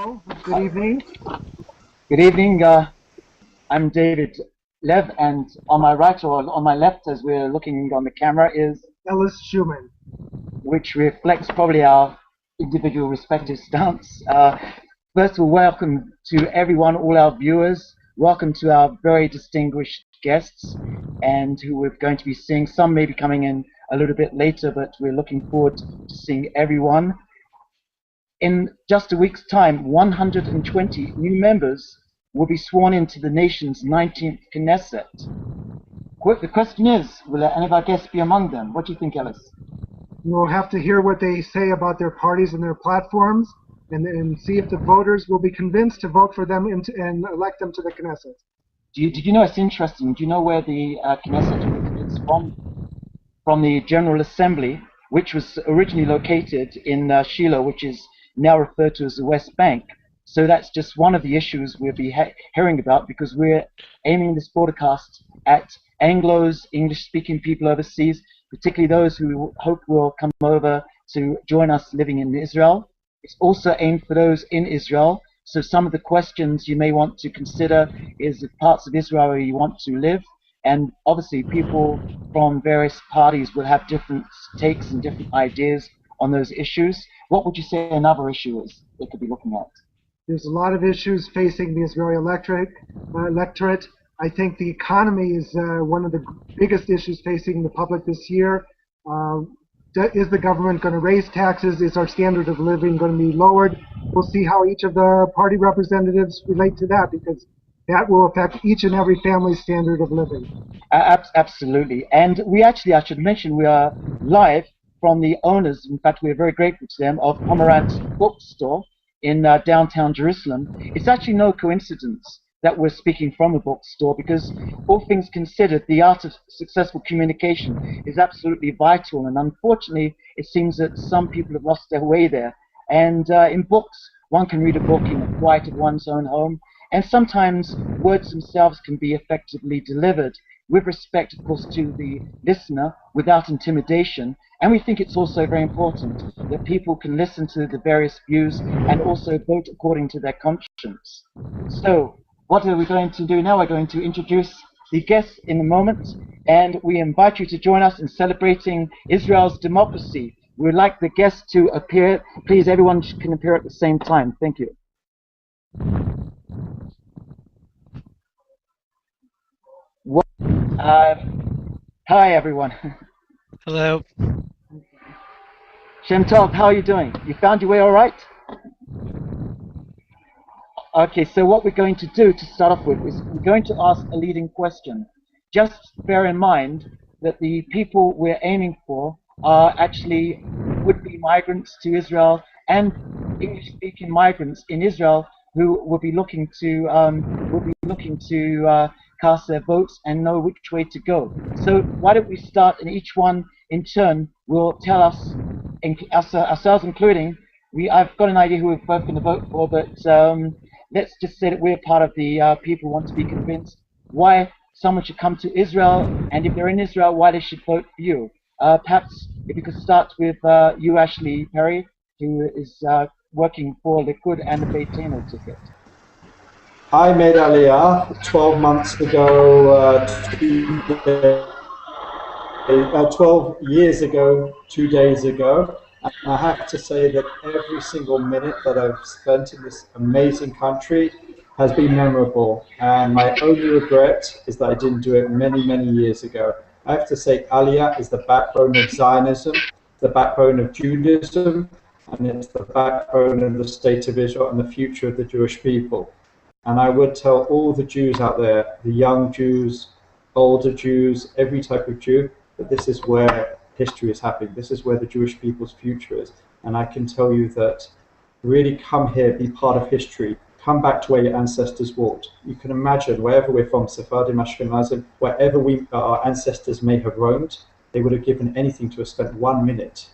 Hello, good evening. Good evening. I'm David Lev, and on my right or on my left, as we're looking on the camera, is Ellis Schumann. which reflects probably our individual respective stance. First of all, welcome to everyone, all our viewers. Welcome to our very distinguished guests, and who we're going to be seeing. Some may be coming in a little bit later, but we're looking forward to seeing everyone. In just a week's time, 120 new members will be sworn into the nation's 19th Knesset. The question is, will any of our guests be among them? What do you think, Ellis? We'll have to hear what they say about their parties and their platforms, and see if the voters will be convinced to vote for them and elect them to the Knesset. Did you know, it's interesting, do you know where the Knesset is from? From the General Assembly, which was originally located in Shiloh, which is now referred to as the West Bank. So that's just one of the issues we'll be hearing about, because we're aiming this broadcast at Anglos, English-speaking people overseas, particularly those who hope will come over to join us living in Israel. It's also aimed for those in Israel. So some of the questions you may want to consider is the parts of Israel where you want to live. And obviously people from various parties will have different takes and different ideas on those issues. What would you say another issue is they could be looking at? There's a lot of issues facing the Israeli electorate. I think the economy is one of the biggest issues facing the public this year. Is the government going to raise taxes? Is our standard of living going to be lowered? We'll see how each of the party representatives relate to that, because that will affect each and every family's standard of living. Absolutely. And we actually, I should mention, we are live from the owners, in fact, we're very grateful to them, of Pomerantz Bookstore in downtown Jerusalem. It's actually no coincidence that we're speaking from a bookstore, because all things considered, the art of successful communication is absolutely vital, and unfortunately it seems that some people have lost their way there. And in books, one can read a book in the quiet of one's own home, and sometimes words themselves can be effectively delivered with respect, of course, to the listener without intimidation. And we think it's also very important that people can listen to the various views and also vote according to their conscience. So what are we going to do now? We're going to introduce the guests in a moment, and we invite you to join us in celebrating Israel's democracy. We would like the guests to appear. Please, everyone can appear at the same time. Thank you. Hi, everyone. Hello. Shem Tov, how are you doing? You found your way all right? Okay, so what we're going to do to start off with is we're going to ask a leading question. Just bear in mind that the people we're aiming for are actually would-be migrants to Israel and English-speaking migrants in Israel who will be looking to cast their votes and know which way to go. So why don't we start, and each one in turn will tell us, ourselves including, I've got an idea who we're both going to vote for, but let's just say that we're part of the people who want to be convinced why someone should come to Israel, and if they're in Israel, why they should vote for you. Perhaps if you could start with you, Ashley Perry, who is working for Likud and the Beitenu ticket. I made Aliyah 12 months ago, 12 years ago, 2 days ago. And I have to say that every single minute that I've spent in this amazing country has been memorable. And my only regret is that I didn't do it many, many years ago. I have to say Aliyah is the backbone of Zionism, the backbone of Judaism, and it's the backbone of the state of Israel and the future of the Jewish people. And I would tell all the Jews out there, the young Jews, older Jews, every type of Jew, that this is where history is happening. This is where the Jewish people's future is. And I can tell you that really come here, be part of history. Come back to where your ancestors walked. You can imagine wherever we're from, Sephardim, Ashkenazim, wherever our ancestors may have roamed, they would have given anything to have spent 1 minute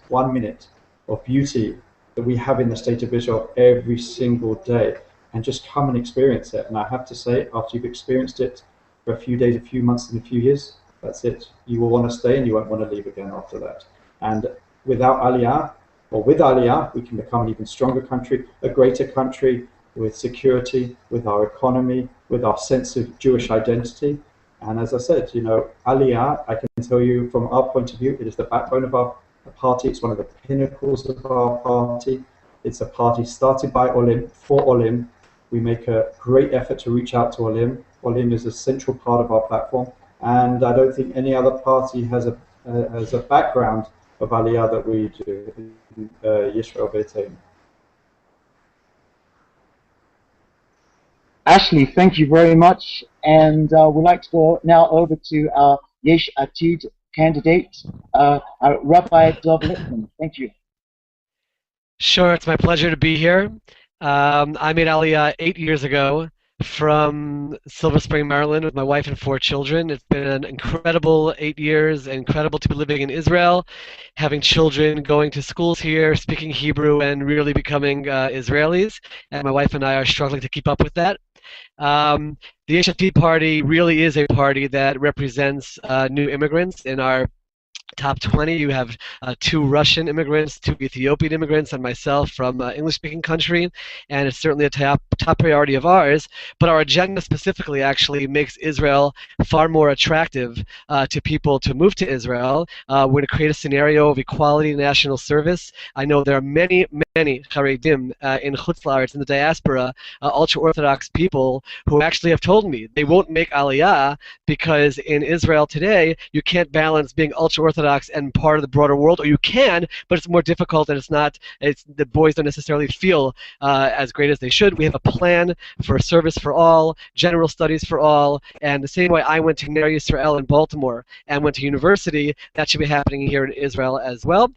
of beauty that we have in the state of Israel every single day. And just come and experience it. And I have to say, after you've experienced it for a few days, a few months, and a few years, that's it. You will want to stay and you won't want to leave again after that. And without Aliyah, or with Aliyah, we can become an even stronger country, a greater country, with security, with our economy, with our sense of Jewish identity. And as I said, Aliyah, I can tell you from our point of view, it is the backbone of our party. It's one of the pinnacles of our party. It's a party started by Olim, for Olim. We make a great effort to reach out to Olim. Olim is a central part of our platform. And I don't think any other party has a background of Aliyah that we do, Yisrael B'Tselem. Ashley, thank you very much. And we'd like to go now over to our Yesh Atid candidate, Rabbi Dov Lippman. Thank you. Sure, it's my pleasure to be here. I made Aliyah 8 years ago from Silver Spring, Maryland, with my wife and 4 children. It's been an incredible 8 years, incredible to be living in Israel, having children, going to schools here, speaking Hebrew, and really becoming Israelis. And my wife and I are struggling to keep up with that. The Yesh Atid party really is a party that represents new immigrants. In our top 20, you have 2 Russian immigrants, 2 Ethiopian immigrants, and myself from English-speaking country, and it's certainly a top priority of ours. But our agenda specifically actually makes Israel far more attractive to people to move to Israel. We're going to create a scenario of equality national service. I know there are many Haredim in Chutz La'aretz, in the diaspora, ultra-Orthodox people who actually have told me they won't make Aliyah because in Israel today you can't balance being ultra-Orthodox and part of the broader world, or you can, but it's more difficult, and the boys don't necessarily feel as great as they should. We have a plan for service for all, general studies for all, and the same way I went to Ner Yisrael in Baltimore and went to university, that should be happening here in Israel as well.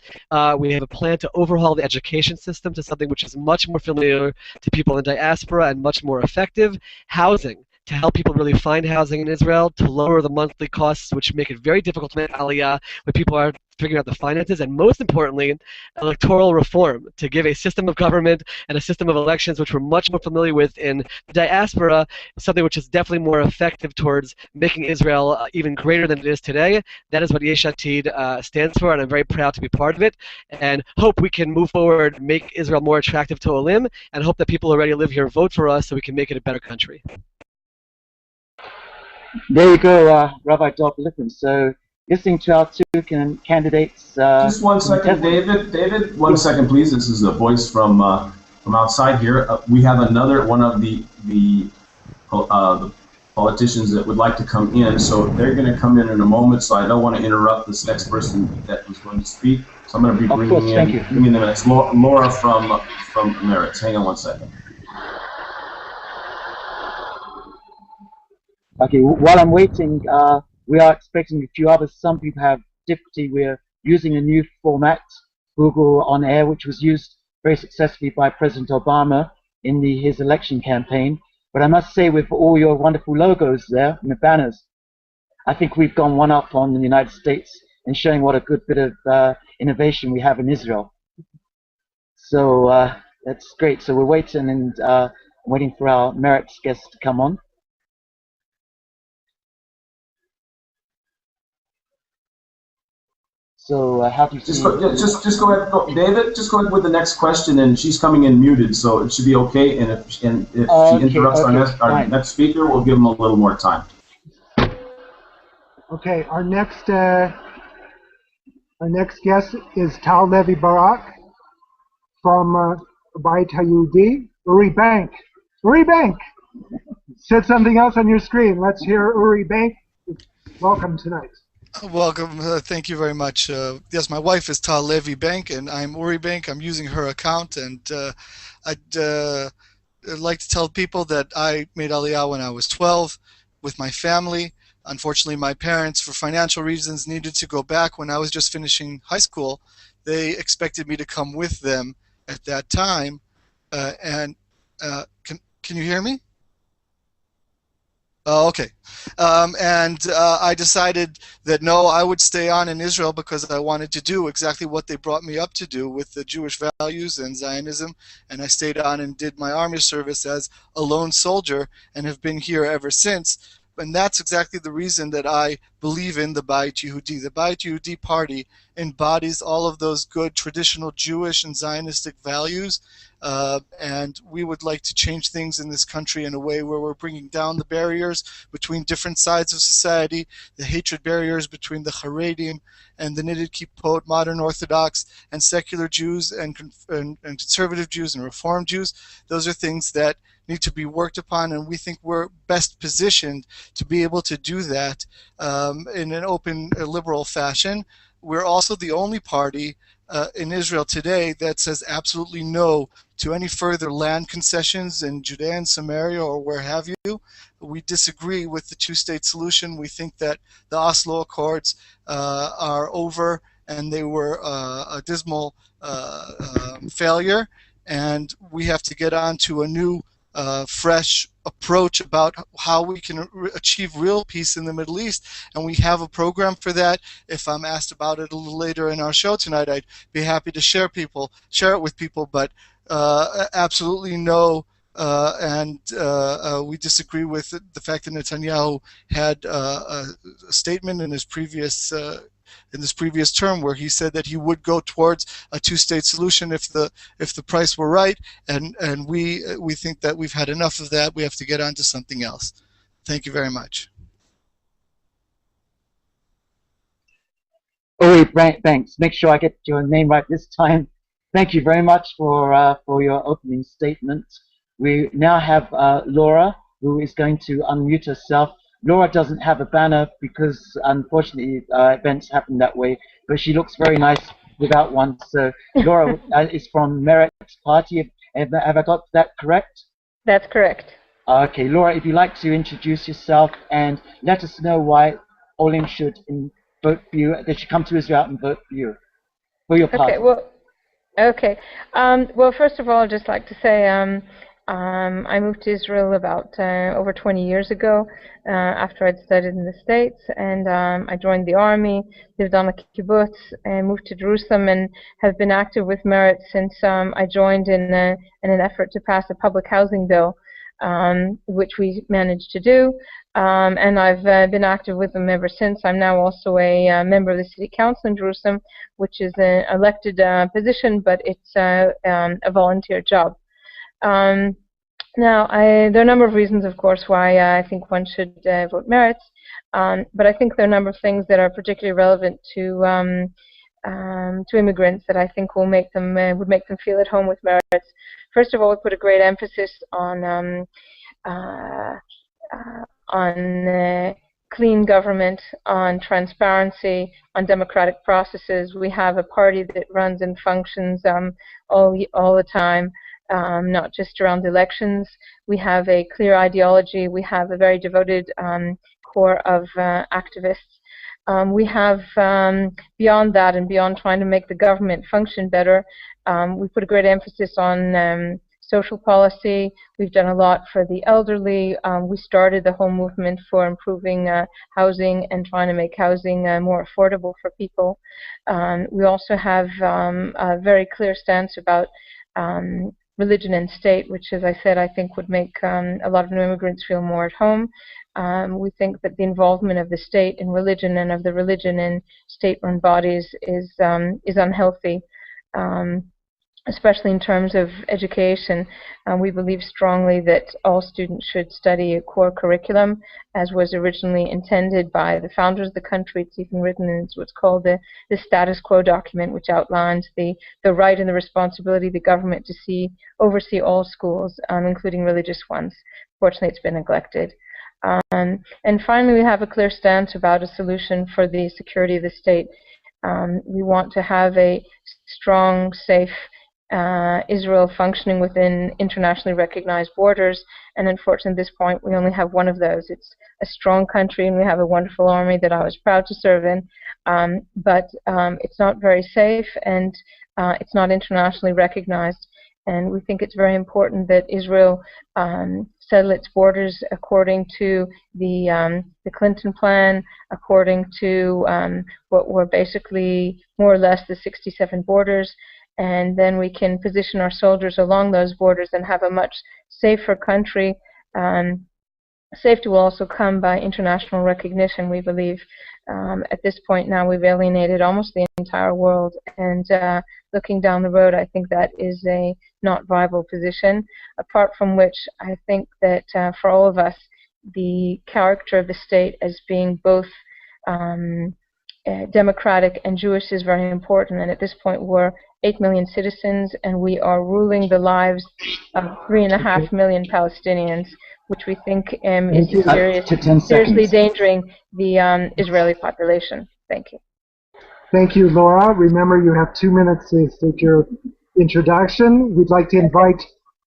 We have a plan to overhaul the education system to something which is much more familiar to people in diaspora and much more effective. Housing, to help people really find housing in Israel, to lower the monthly costs, which make it very difficult to make Aliyah when people are figuring out the finances, and most importantly, electoral reform, to give a system of government and a system of elections which we're much more familiar with in the diaspora, something which is definitely more effective towards making Israel even greater than it is today. That is what Yesh Atid stands for, and I'm very proud to be part of it, and hope we can move forward, make Israel more attractive to Olim, and hope that people who already live here vote for us so we can make it a better country. There you go, Rabbi Dov Lippman. So, listening to our 2 candidates. Just 1 second, David. David, 1 second, please. This is a voice from outside here. We have another one of the politicians that would like to come in. So they're going to come in a moment. So I don't want to interrupt this next person that was going to speak. So I'm going to be bringing them in. It's Laura from Meretz. Hang on 1 second. Okay, while I'm waiting, we are expecting a few others. Some people have difficulty. We're using a new format, Google On Air, which was used very successfully by President Obama in his election campaign. But I must say, with all your wonderful logos there and the banners, I think we've gone one up on the United States in showing what a good bit of innovation we have in Israel. So that's great. So we're waiting and waiting for our Meretz guests to come on. So how do you just go ahead, David. Just go ahead with the next question, and she's coming in muted, so it should be okay. And if she interrupts our next speaker, we'll give them a little more time. Okay, our next guest is Tal Levi Barak from Bayit HaYehudi. Uri Bank. Uri Bank said something else on your screen. Let's hear Uri Bank. Welcome tonight. Welcome. Thank you very much. Yes, my wife is Tal Levi Bank, and I'm Uri Bank. I'm using her account, and I'd like to tell people that I made Aliyah when I was 12 with my family. Unfortunately, my parents, for financial reasons, needed to go back when I was just finishing high school. They expected me to come with them at that time. Can you hear me? Oh, okay. I decided that no, I would stay on in Israel because I wanted to do exactly what they brought me up to do with the Jewish values and Zionism, and I stayed on and did my army service as a lone soldier and have been here ever since. And that's exactly the reason that I believe in the Bayit Yehudi. The Bayit Yehudi party embodies all of those good traditional Jewish and Zionistic values, and we would like to change things in this country in a way where we're bringing down the barriers between different sides of society, the hatred barriers between the Haredim and the knitted kippot, modern Orthodox and secular Jews and conservative Jews and Reform Jews. Those are things that need to be worked upon, and we think we're best positioned to be able to do that in an open, liberal fashion. We're also the only party in Israel today that says absolutely no to any further land concessions in Judea and Samaria or where have you. We disagree with the two-state solution. We think that the Oslo Accords are over, and they were a dismal failure, and we have to get on to a new fresh approach about how we can achieve real peace in the Middle East, and we have a program for that. If I'm asked about it a little later in our show tonight, I'd be happy to share it with people, but absolutely no, and we disagree with the fact that Netanyahu had a statement in his previous in this previous term where he said that he would go towards a two-state solution if the price were right, and we think that we've had enough of that. We have to get on to something else. Thank you very much. Oh, thanks. Make sure I get your name right this time. Thank you very much for your opening statement. We now have Laura, who is going to unmute herself. Laura doesn't have a banner because, unfortunately, events happen that way, but she looks very nice without one. So Laura is from Meret's party. Have I got that correct? That's correct. Okay, Laura, if you'd like to introduce yourself and let us know why Olim should vote for you, they should come to Israel and vote for you, for your party. Well, first of all, I'd just like to say I moved to Israel about over 20 years ago after I'd studied in the States, and I joined the army, lived on a kibbutz, and moved to Jerusalem, and have been active with Meret since I joined in an effort to pass a public housing bill, which we managed to do, and I've been active with them ever since. I'm now also a member of the City Council in Jerusalem, which is an elected position, but it's a volunteer job. Now, there are a number of reasons, of course, why I think one should vote Meretz, but I think there are a number of things that are particularly relevant to immigrants that I think will make them would make them feel at home with Meretz. First of all, we put a great emphasis on clean government, on transparency, on democratic processes. We have a party that runs and functions all the time. Not just around elections. We have a clear ideology. We have a very devoted core of activists. We have, beyond that and beyond trying to make the government function better, we put a great emphasis on social policy. We've done a lot for the elderly. We started the whole movement for improving housing and trying to make housing more affordable for people. We also have a very clear stance about religion and state, which, as I said, I think would make a lot of new immigrants feel more at home. We think that the involvement of the state in religion and of the religion in state-run bodies is unhealthy, especially in terms of education. We believe strongly that all students should study a core curriculum, as was originally intended by the founders of the country. It's even written in what's called the status quo document, which outlines the right and the responsibility of the government to oversee all schools, including religious ones. Fortunately, it's been neglected. And finally, we have a clear stance about a solution for the security of the state. We want to have a strong, safe Israel functioning within internationally recognized borders, and unfortunately at this point we only have one of those. It's a strong country and we have a wonderful army that I was proud to serve in, but it's not very safe, and it's not internationally recognized, and we think it's very important that Israel settle its borders according to the Clinton plan, according to what were basically more or less the 67 borders, and then we can position our soldiers along those borders and have a much safer country Safety will also come by international recognition, we believe. At this point now, we've alienated almost the entire world, and looking down the road, I think that is a not viable position, apart from which I think that for all of us, the character of the state as being both democratic and Jewish is very important, and at this point we're 8 million citizens, and we are ruling the lives of 3.5 million Palestinians, which we think is seriously endangering the Israeli population. Thank you. Thank you, Laura. Remember, you have 2 minutes to state your introduction. We'd like to invite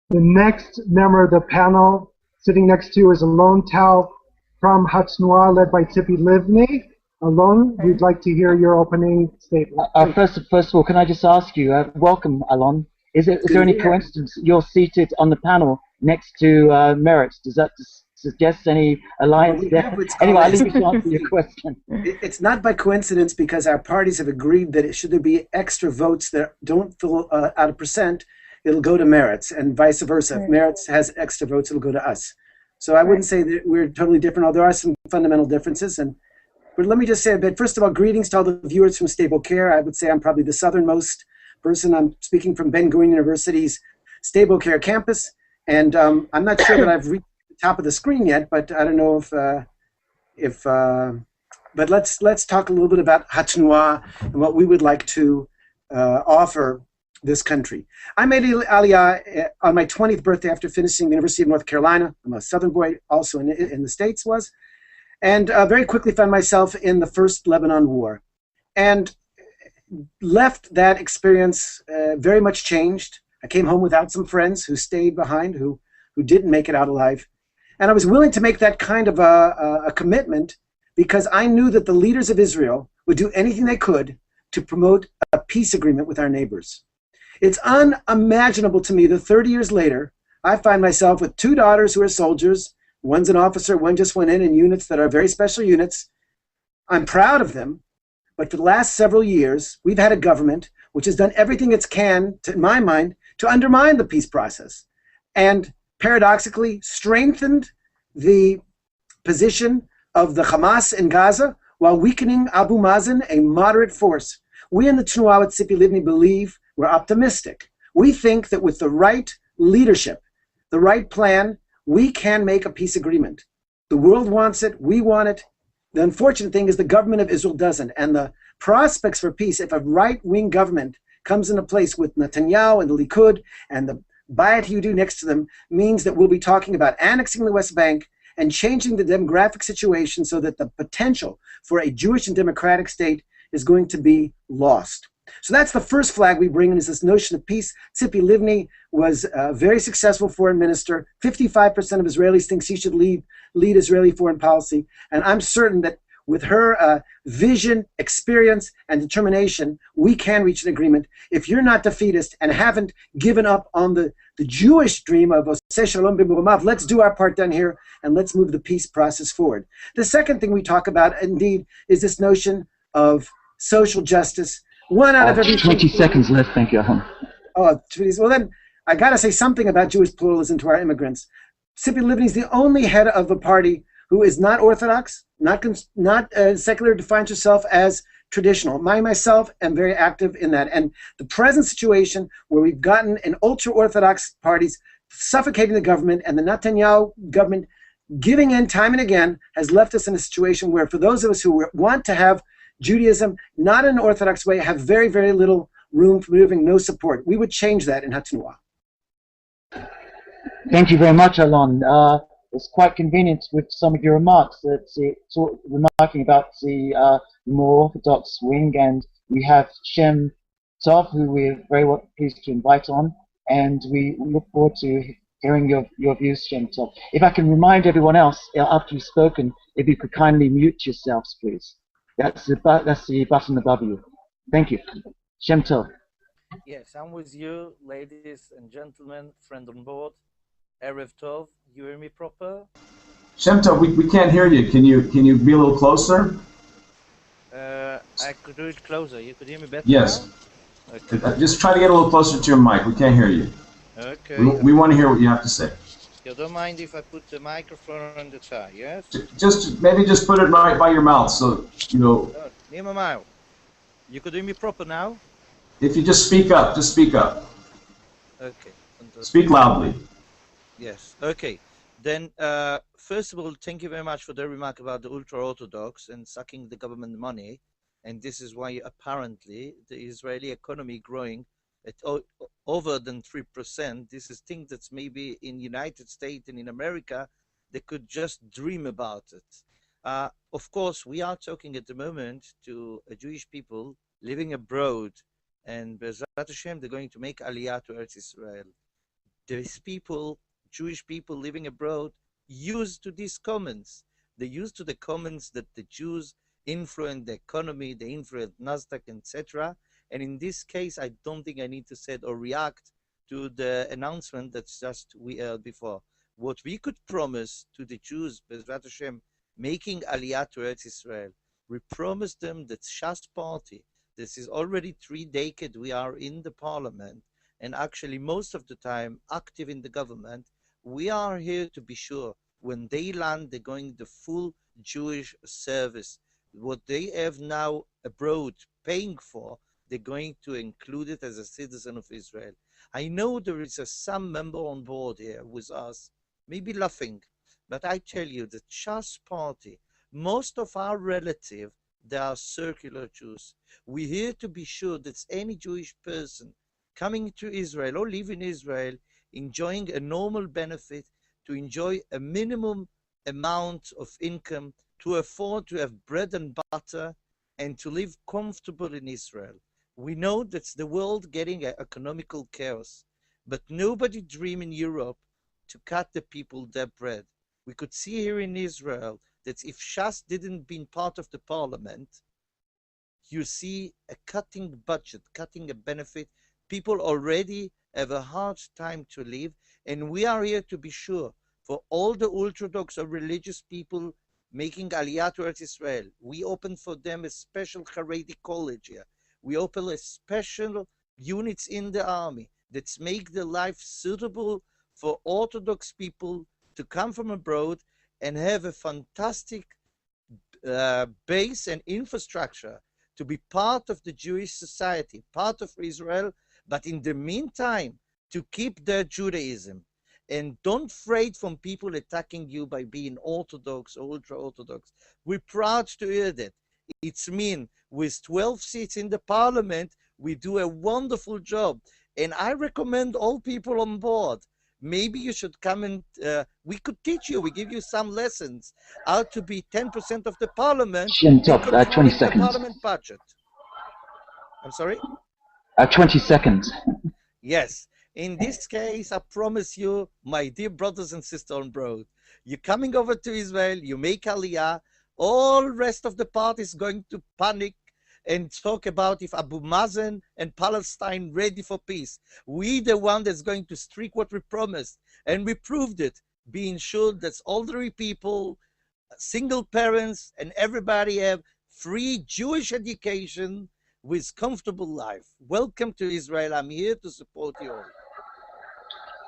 the next member of the panel. Sitting next to you is Alon Tal from Hatznua, led by Tzipi Livni. Alon, we'd like to hear your opening statement. First of all, can I just ask you, welcome, Alon. Is there any coincidence you're seated on the panel next to Merit? Does that suggest any alliance there? Anyway, I'll leave you to answer your question. It's not by coincidence, because our parties have agreed that should there be extra votes that don't fill out a percent, it'll go to Meretz, and vice versa. If Meretz has extra votes, it'll go to us. So I wouldn't say that we're totally different, although there are some fundamental differences. But let me just say a bit. First of all, greetings to all the viewers from Sde Boker. I would say I'm probably the southernmost person. I'm speaking from Ben Gurion University's Sde Boker campus, and I'm not sure that I've reached the top of the screen yet, but I don't know but let's talk a little bit about Hatznua and what we would like to offer this country. I made Aliyah on my 20th birthday after finishing the University of North Carolina. I'm a Southern boy, also in the States was. And very quickly found myself in the first Lebanon War, and left that experience very much changed. I came home without some friends who stayed behind, who didn't make it out alive. And I was willing to make that kind of a commitment, because I knew that the leaders of Israel would do anything they could to promote a peace agreement with our neighbors. It's unimaginable to me that 30 years later, I find myself with 2 daughters who are soldiers. One's an officer, one just went in units that are very special units. I'm proud of them, but for the last several years, we've had a government which has done everything it can, in my mind, to undermine the peace process, and paradoxically strengthened the position of the Hamas in Gaza while weakening Abu Mazen, a moderate force. We in the Tnuah at Tzipi Livni believe we're optimistic. We think that with the right leadership, the right plan, we can make a peace agreement. The world wants it. We want it. The unfortunate thing is the government of Israel doesn't. And the prospects for peace, if a right-wing government comes into place with Netanyahu and the Likud and the Bayat Yehudi next to them, means that we'll be talking about annexing the West Bank and changing the demographic situation so that the potential for a Jewish and democratic state is going to be lost. So that's the first flag we bring in, is this notion of peace. Tzipi Livni was a very successful foreign minister. 55% of Israelis think she should lead Israeli foreign policy. And I'm certain that with her vision, experience, and determination, we can reach an agreement. If you're not defeatist and haven't given up on the Jewish dream of Oseh Shalom B'Murumav, let's do our part down here and let's move the peace process forward. The second thing we talk about, indeed, is this notion of social justice. 1 out of every 20 seconds left, thank you. Oh, well then, I got to say something about Jewish pluralism to our immigrants. Tzipi Livni is the only head of a party who is not Orthodox, not secular, defines herself as traditional. Myself am very active in that. And the present situation where we've gotten an ultra-Orthodox parties suffocating the government, and the Netanyahu government giving in time and again, has left us in a situation where, for those of us who want to have Judaism, not in an Orthodox way, have very, very little room for moving, no support. We would change that in Hatznua. Thank you very much, Alon. It's quite convenient with some of your remarks, remarking about the more Orthodox wing, and we have Shem Tov, who we're very pleased to invite on, and we look forward to hearing your views, Shem Tov. If I can remind everyone else, after you've spoken, if you could kindly mute yourselves, please. That's the button above you. Thank you. Shem Tov. Yes, I'm with you, ladies and gentlemen, friend on board. Erev Tov, you hear me proper? Shem Tov, we can't hear you. Can you be a little closer? I could do it closer. You could hear me better? Yes. Okay. Just try to get a little closer to your mic. We can't hear you. Okay. We want to hear what you have to say. You don't mind if I put the microphone on the chair, yes? Maybe just put it right by your mouth, so you know. Near my mouth. You could hear me proper now? If you just speak up, just speak up. Okay. Fantastic. Speak loudly. Yes. Okay. Then, first of all, thank you very much for the remark about the ultra-Orthodox and sucking the government money. And this is why apparently the Israeli economy growing at over than 3%. This is things that's maybe in United States and in America, they could just dream about it. Of course, we are talking at the moment to a Jewish people living abroad, and Be'ezrat Hashem, they're going to make Aliyah to Eretz Israel. These people, Jewish people living abroad, used to these comments. They used to the comments that the Jews influence the economy, they influence Nasdaq, etc. And in this case, I don't think I need to say or react to the announcement that's just we heard before. What we could promise to the Jews, Be'ezrat Hashem, making Aliyah to Eretz Israel, we promise them that Shas party, this is already 3 decades we are in the parliament, and actually most of the time active in the government. We are here to be sure when they land, they're going the full Jewish service. What they have now abroad paying for, they're going to include it as a citizen of Israel. I know there is some member on board here with us, maybe laughing, but I tell you, the Shas party, most of our relatives, they are circular Jews. We're here to be sure that any Jewish person coming to Israel or living in Israel, enjoying a normal benefit, to enjoy a minimum amount of income, to afford to have bread and butter, and to live comfortable in Israel. We know that's the world getting an economical chaos, but nobody dream in Europe to cut the people their bread. We could see here in Israel that if Shas didn't be part of the parliament, you see a cutting budget, cutting a benefit. People already have a hard time to live, and we are here to be sure for all the Orthodox or religious people making Aliyah to Eretz Israel. We open for them a special Haredi college here. We open a special units in the army that make the life suitable for Orthodox people to come from abroad and have a fantastic base and infrastructure to be part of the Jewish society, part of Israel, but in the meantime, to keep their Judaism. And don't afraid from people attacking you by being Orthodox or ultra-Orthodox. We're proud to hear that. It's mean with 12 seats in the parliament, we do a wonderful job. And I recommend all people on board, maybe you should come and we could teach you, we give you some lessons how to be 10% of the parliament. 20 seconds. The parliament budget. I'm sorry? 20 seconds. Yes. In this case, I promise you, my dear brothers and sisters on board, you're coming over to Israel, you make Aliyah, all rest of the party is going to panic and talk about if Abu Mazen and Palestine ready for peace. We the one that's going to streak what we promised, and we proved it, being sure that elderly people, single parents, and everybody have free Jewish education with comfortable life. Welcome to Israel. I'm here to support you all.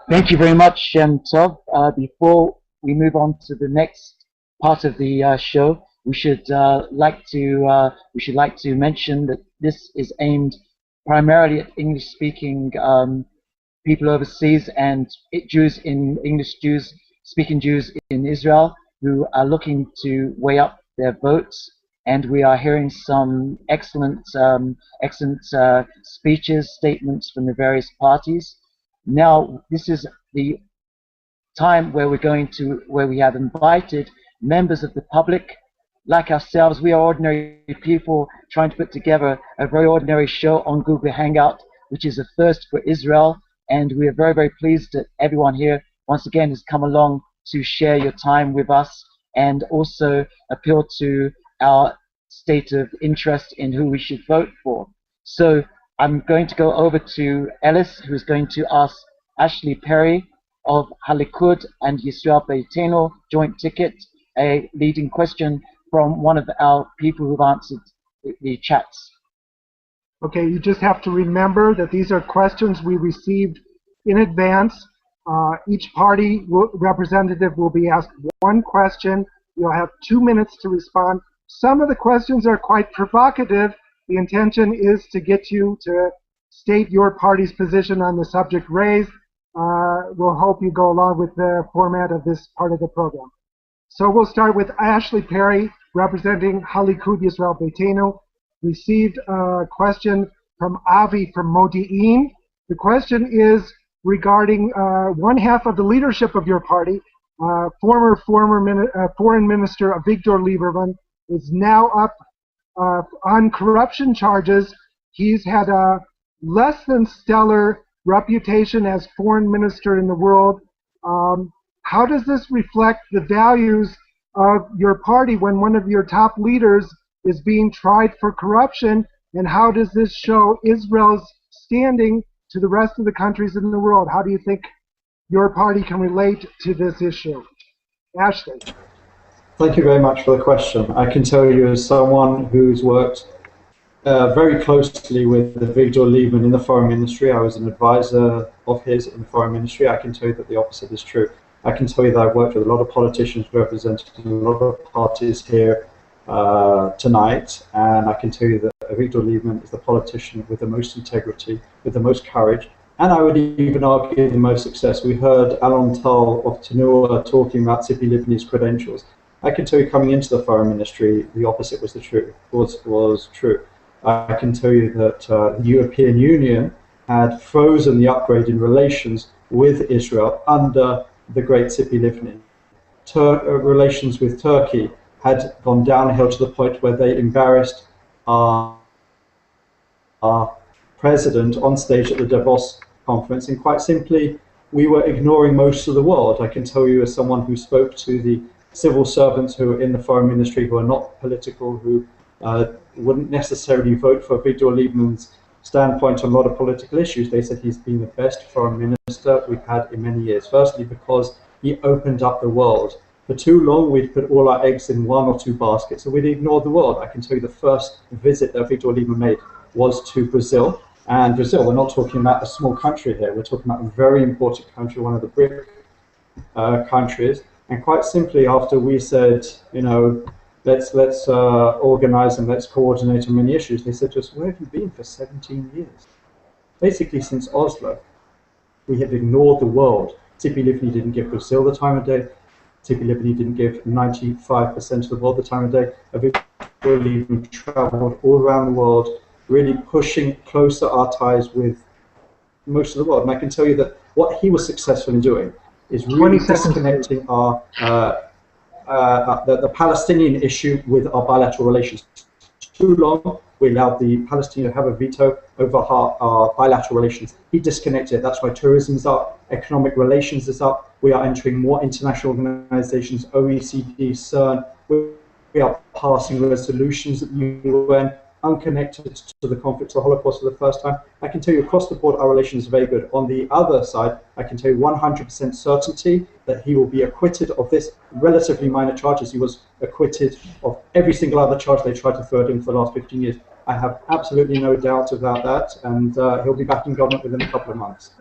Thank you very much, Tov. Before we move on to the next part of the show, we should like to mention that this is aimed primarily at English-speaking people overseas and Jews in speaking Jews in Israel who are looking to weigh up their votes. And we are hearing some excellent speeches, statements from the various parties. Now, this is the time where we have invited members of the public, like ourselves. We are ordinary people trying to put together a very ordinary show on Google Hangout, which is a first for Israel. And we are very, very pleased that everyone here, once again, has come along to share your time with us and also appeal to our state of interest in who we should vote for. So I'm going to go over to Ellis, who's going to ask Ashley Perry of Halikud and Yisrael Beitenu joint ticket a leading question from one of our people who've answered the chats. Okay, you just have to remember that these are questions we received in advance. Each party representative will be asked one question. You'll have 2 minutes to respond. Some of the questions are quite provocative. The intention is to get you to state your party's position on the subject raised. We'll hope you go along with the format of this part of the program. So we'll start with Ashley Perry, representing Halikud Yisrael Beitenu. Received a question from Avi from Modi'in. The question is regarding one half of the leadership of your party, former Foreign Minister Avigdor Lieberman, is now up on corruption charges. He's had a less than stellar reputation as foreign minister in the world. How does this reflect the values of your party when one of your top leaders is being tried for corruption? And how does this show Israel's standing to the rest of the countries in the world? How do you think your party can relate to this issue? Ashley. Thank you very much for the question. I can tell you, as someone who's worked very closely with Avigdor Lieberman in the foreign ministry, I was an advisor of his in the foreign ministry, I can tell you that the opposite is true. I can tell you that I've worked with a lot of politicians representing a lot of parties here tonight, and I can tell you that Avigdor Lieberman is the politician with the most integrity, with the most courage, and I would even argue the most success. We heard Alon Tal of Tanua talking about Tzipi Livni's credentials. I can tell you, coming into the foreign ministry, the opposite was true. I can tell you that the European Union had frozen the upgrade in relations with Israel under the great Tzipi Livni. Relations with Turkey had gone downhill to the point where they embarrassed our president on stage at the Davos conference, and quite simply, we were ignoring most of the world. I can tell you, as someone who spoke to the civil servants who are in the foreign ministry, who are not political, who wouldn't necessarily vote for Avigdor Lieberman's standpoint on a lot of political issues, they said he's been the best foreign minister we've had in many years. Firstly, because he opened up the world. For too long, we'd put all our eggs in one or two baskets, and we'd ignored the world. I can tell you the first visit that Avigdor Lieberman made was to Brazil. And Brazil, we're not talking about a small country here. We're talking about a very important country, one of the BRIC countries. And quite simply, after we said, you know, let's organize and let's coordinate on many issues, they said, just where have you been for 17 years? Basically, since Oslo, we have ignored the world. Tzipi Livni didn't give Brazil the time of day. Tzipi Livni didn't give 95% of the world the time of day. Avigdor Lieberman traveled all around the world, really pushing closer our ties with most of the world. And I can tell you that what he was successful in doing is really disconnecting our the Palestinian issue with our bilateral relations. Too long, we allowed the Palestinians to have a veto over our bilateral relations. He disconnected it. That's why tourism is up, economic relations is up. We are entering more international organizations, OECD, CERN. We are passing resolutions at the UN, unconnected to the conflict, the Holocaust for the first time. I can tell you across the board our relations are very good. On the other side, I can tell you 100% certainty that he will be acquitted of this relatively minor charges. He was acquitted of every single other charge they tried to throw at him for the last 15 years. I have absolutely no doubt about that, and he'll be back in government within a couple of months.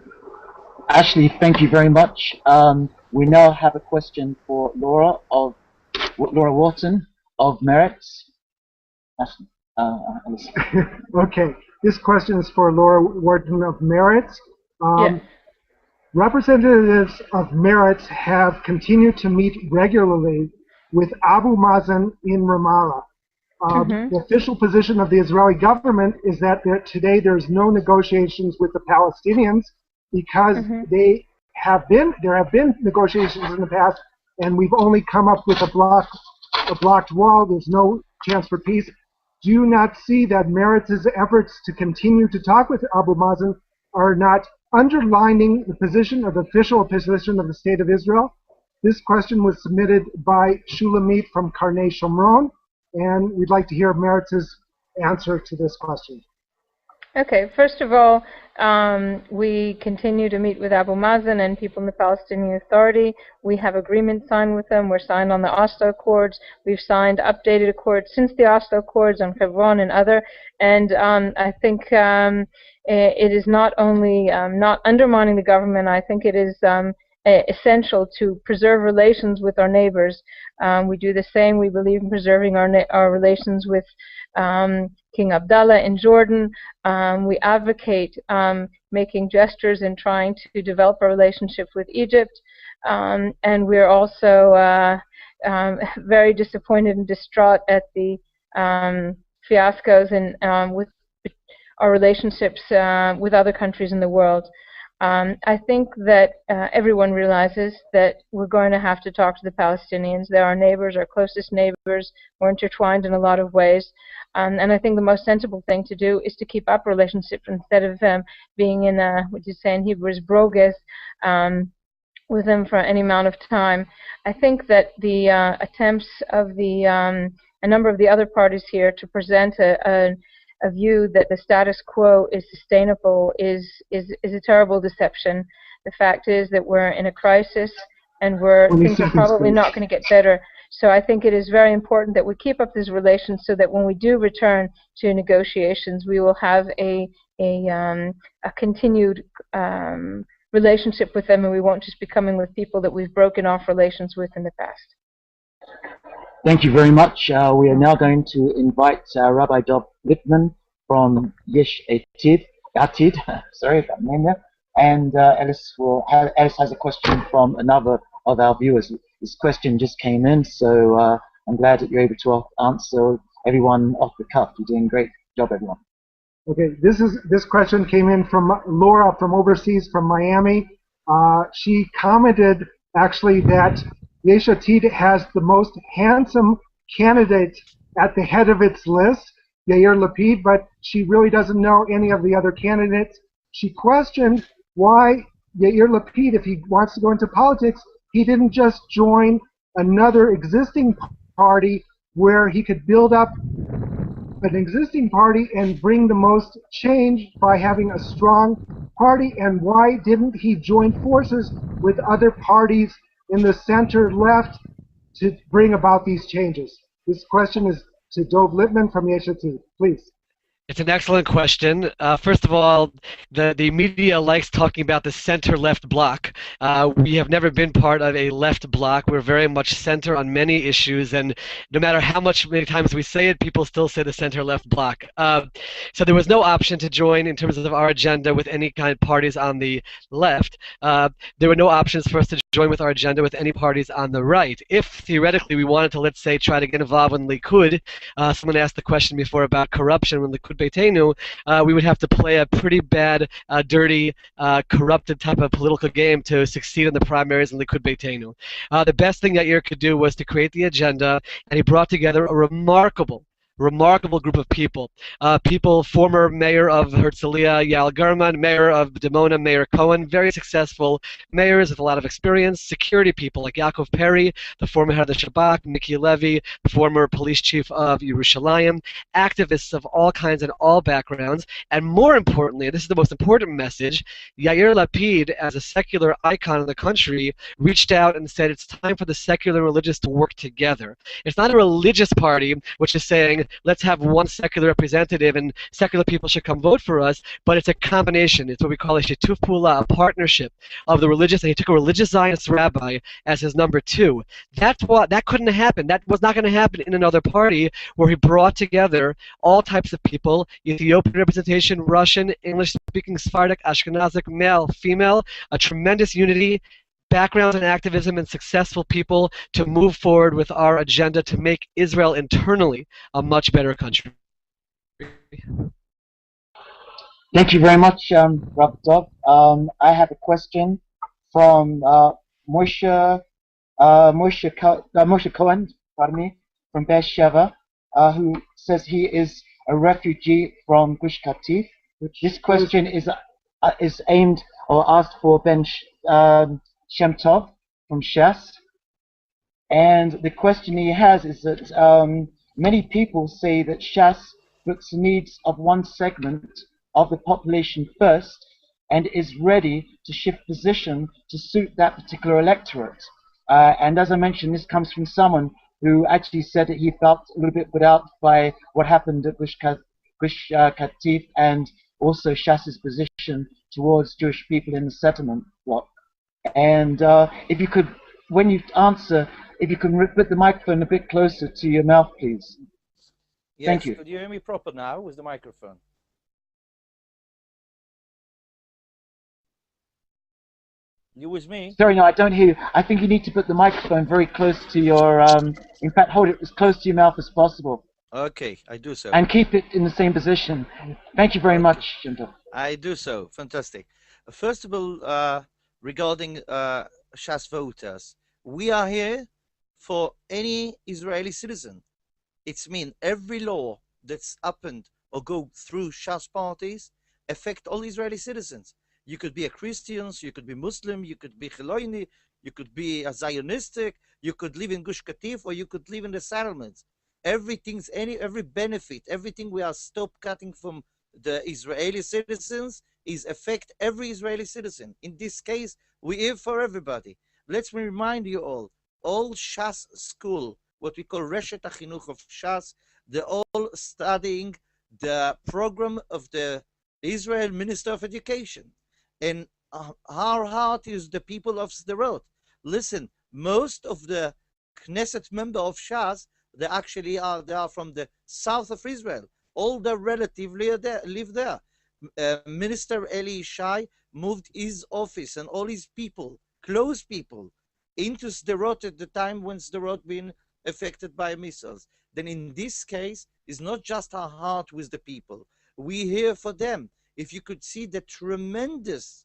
Ashley, thank you very much. We now have a question for Laura Wharton of Meretz. Ashley. Okay, this question is for Laura Wharton of Meretz. Yes. Representatives of Meretz have continued to meet regularly with Abu Mazen in Ramallah. The official position of the Israeli government is that today there's no negotiations with the Palestinians because there have been negotiations in the past, and we've only come up with a blocked wall. There's no chance for peace. Do you not see that Meretz's efforts to continue to talk with Abu Mazen are not underlining the official position of the State of Israel? This question was submitted by Shulamit from Karnei Shomron, and we'd like to hear Meretz's answer to this question. Okay, first of all, we continue to meet with Abu Mazen and people in the Palestinian Authority. We have agreements signed with them. We're signed on the Oslo Accords. We've signed updated accords since the Oslo Accords on Hebron and other. And I think it is not only not undermining the government, I think it is essential to preserve relations with our neighbors. We do the same. We believe in preserving our relations with King Abdullah in Jordan. We advocate making gestures and trying to develop a relationship with Egypt. And we're also very disappointed and distraught at the fiascos and with our relationships with other countries in the world. I think that everyone realizes that we're going to have to talk to the Palestinians. They're our neighbors, our closest neighbors. We're intertwined in a lot of ways. And I think the most sensible thing to do is to keep up relationships instead of being in what you say in Hebrew is broges with them for any amount of time. I think that the attempts of a number of the other parties here to present a view that the status quo is sustainable is a terrible deception. The fact is that we're in a crisis and things are probably not going to get better. So I think it is very important that we keep up these relations so that when we do return to negotiations, we will have a continued relationship with them, and we won't just be coming with people that we've broken off relations with in the past. Thank you very much. We are now going to invite Rabbi Dov Lippman from Yesh Atid, sorry if I'm name there, and Alice has a question from another of our viewers. This question just came in, so I'm glad that you're able to answer everyone off the cuff. You're doing a great job, everyone. Okay, this question came in from Laura from overseas, from Miami. She commented actually that Yesh Atid has the most handsome candidate at the head of its list, Yair Lapid, but she really doesn't know any of the other candidates. She questioned why Yair Lapid, if he wants to go into politics, he didn't just join another existing party where he could build up an existing party and bring the most change by having a strong party, and why didn't he join forces with other parties in the center left to bring about these changes? This question is to Dov Lippman from Yesh Atid. Please. It's an excellent question. First of all, the media likes talking about the center-left bloc. We have never been part of a left bloc. We're very much center on many issues, and no matter many times we say it, people still say the center-left bloc. So there was no option to join in terms of our agenda with any kind of parties on the left. There were no options for us to join with our agenda with any parties on the right. If theoretically we wanted to, let's say, try to get involved in Likud, someone asked the question before about corruption when Likud Beitenu, we would have to play a pretty bad, dirty, corrupted type of political game to succeed in the primaries in Likud Beitenu. The best thing that Yair could do was to create the agenda, and he brought together a remarkable group of people. Former mayor of Herzliya, Yael German, mayor of Dimona, Mayor Cohen, very successful mayors with a lot of experience, security people like Yaakov Perry, the former head of the Shabak, Miki Levy, the former police chief of Yerushalayim, activists of all kinds and all backgrounds, and more importantly, this is the most important message, Yair Lapid, as a secular icon in the country, reached out and said it's time for the secular and religious to work together. It's not a religious party which is saying let's have one secular representative and secular people should come vote for us, but it's a combination. It's what we call a shituf pula, a partnership of the religious, and he took a religious Zionist rabbi as his number two. That couldn't have happened. That was not going to happen in another party where he brought together all types of people, Ethiopian representation, Russian, English-speaking, Sephardic, Ashkenazic, male, female, a tremendous unity, backgrounds in activism, and successful people to move forward with our agenda to make Israel internally a much better country. Thank you very much, Rabbi Dov. I have a question from Moshe Cohen, from Beersheba, who says he is a refugee from Gush Katif. This question is aimed or asked for Ben Shem Tov from Shas, and the question he has is that many people say that Shas puts the needs of one segment of the population first and is ready to shift position to suit that particular electorate. And as I mentioned, this comes from someone who actually said that he felt a little bit put out by what happened at Gush Katif and also Shas's position towards Jewish people in the settlement block. And if you could, when you answer, if you can put the microphone a bit closer to your mouth, please. Yes, thank you. Could you hear me proper now with the microphone? You with me? Sorry, no, I don't hear you. I think you need to put the microphone very close to your, in fact, hold it as close to your mouth as possible. Okay, I do so. And keep it in the same position. Thank you very much, Junta. I do so. Fantastic. First of all, regarding Shas voters, we are here for any Israeli citizen. It's mean every law that's happened or go through Shas parties affect all Israeli citizens. You could be a Christian, you could be Muslim, you could be Chiloni, you could be a Zionistic, you could live in Gush Katif, or you could live in the settlements. Everything's every benefit, everything we are stop cutting from the Israeli citizens is affect every Israeli citizen. In this case, we here for everybody. Let's remind you all Shas school, what we call Reshet HaChinuch of Shas, they're all studying the program of the Israel Minister of Education. And our heart is the people of Sderot. Listen, most of the Knesset member of Shas, they are from the south of Israel. All their relatives live there. Minister Eli Yishai moved his office and all his people, close people, into Sderot at the time when Sderot been affected by missiles. Then in this case, it's not just our heart with the people. We here for them. If you could see the tremendous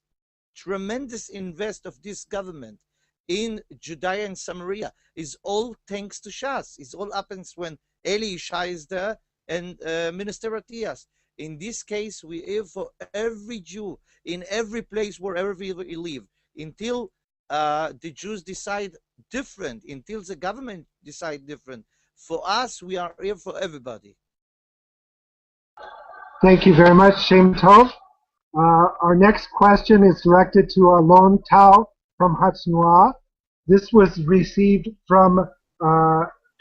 invest of this government in Judea and Samaria is all thanks to Shas. It all happens when Eli Yishai is there and Minister Atias. In this case, we are for every Jew in every place wherever we live until the Jews decide different, until the government decide different. For us, we are here for everybody. Thank you very much, Shem Tov. Our next question is directed to Alon Tal from Hatznua. This was received from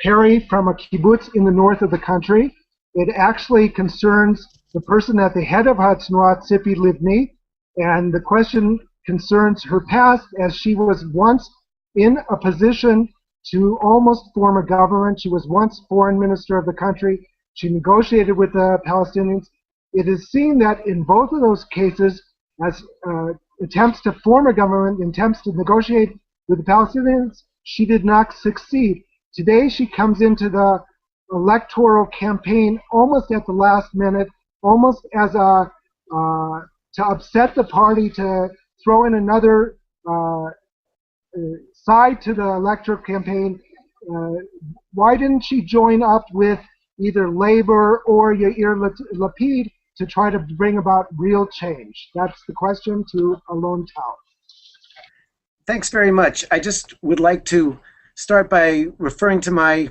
Perry from a kibbutz in the north of the country. It actually concerns the person at the head of Hatznua, Tzipi Livni, and the question concerns her past, as she was once in a position to almost form a government. She was once foreign minister of the country. She negotiated with the Palestinians. It is seen that in both of those cases, as attempts to form a government, attempts to negotiate with the Palestinians, she did not succeed. Today she comes into the electoral campaign almost at the last minute, almost as a to upset the party, to throw in another side to the electoral campaign. Why didn't she join up with either Labor or Yair Lapid to try to bring about real change? That's the question to Alon Tal. Thanks very much. I just would like to start by referring to my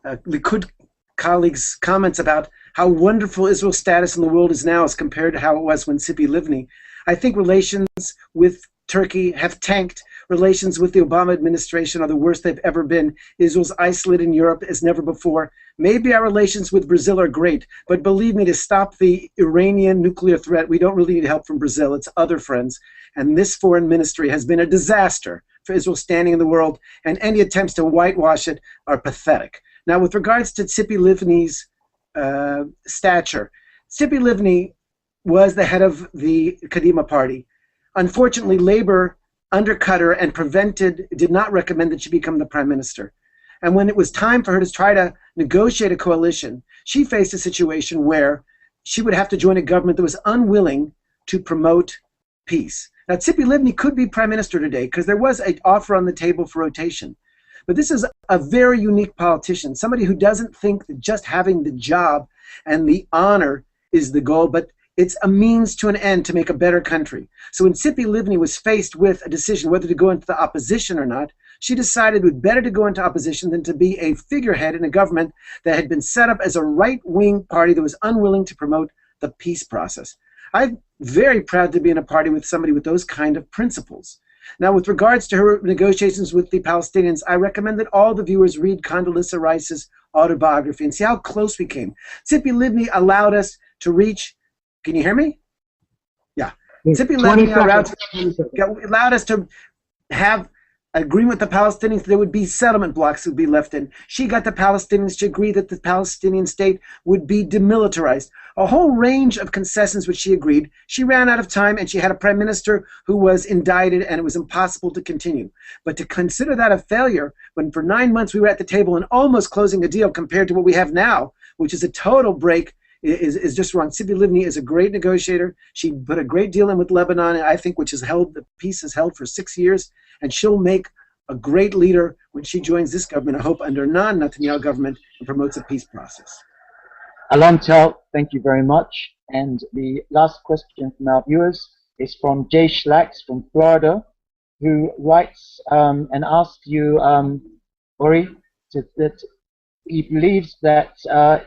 Likud colleagues' comments about how wonderful Israel's status in the world is now as compared to how it was when Tzipi Livni. I think relations with Turkey have tanked. Relations with the Obama administration are the worst they've ever been. Israel's isolated in Europe as never before. Maybe our relations with Brazil are great, but believe me, to stop the Iranian nuclear threat, we don't really need help from Brazil. It's other friends. And this foreign ministry has been a disaster for Israel's standing in the world, and any attempts to whitewash it are pathetic. Now, with regards to Tzipi Livni's stature, Tzipi Livni was the head of the Kadima party. Unfortunately, Labor undercut her and did not recommend that she become the prime minister. And when it was time for her to try to negotiate a coalition, she faced a situation where she would have to join a government that was unwilling to promote peace. Now, Tzipi Livni could be prime minister today because there was an offer on the table for rotation. But this is a very unique politician, somebody who doesn't think that just having the job and the honor is the goal, but it's a means to an end to make a better country. So when Tzipi Livni was faced with a decision whether to go into the opposition or not, she decided it would be better to go into opposition than to be a figurehead in a government that had been set up as a right-wing party that was unwilling to promote the peace process. I'm very proud to be in a party with somebody with those kind of principles. Now, with regards to her negotiations with the Palestinians, I recommend that all the viewers read Condoleezza Rice's autobiography and see how close we came. Tzipi Livni allowed us to reach, can you hear me? Yeah. Tzipi Livni allowed us to have agreement with the Palestinians. There would be settlement blocks that would be left in. She got the Palestinians to agree that the Palestinian state would be demilitarized. A whole range of concessions which she agreed. She ran out of time, and she had a prime minister who was indicted, and it was impossible to continue. But to consider that a failure, when for 9 months we were at the table and almost closing a deal compared to what we have now, which is a total break, is just wrong. Tzipi Livni is a great negotiator. She put a great deal in with Lebanon, I think, which has held, the peace has held for 6 years, and she'll make a great leader when she joins this government, I hope under a non-Netanyahu government, and promotes a peace process. Alon Tel, thank you very much. And the last question from our viewers is from Jay Schlax from Florida, who writes and asks you, Ori, that he believes that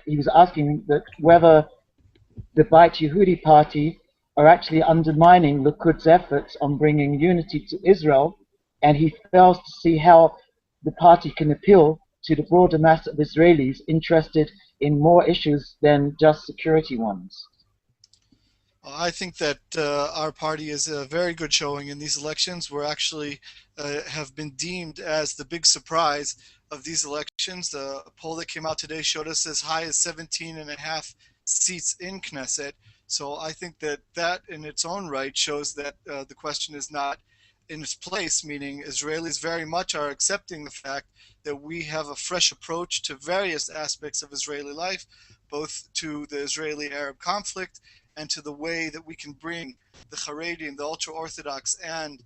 he was asking that whether the Beit Yehudi party are actually undermining Likud's efforts on bringing unity to Israel, and he fails to see how the party can appeal to the broader mass of Israelis interested in more issues than just security ones. I think that our party is a very good showing in these elections. We're actually have been deemed as the big surprise of these elections. The poll that came out today showed us as high as 17.5 seats in Knesset. So I think that that in its own right shows that the question is not in its place, meaning Israelis very much are accepting the fact that we have a fresh approach to various aspects of Israeli life, both to the Israeli-Arab conflict and to the way that we can bring the Haredim, the ultra-Orthodox, and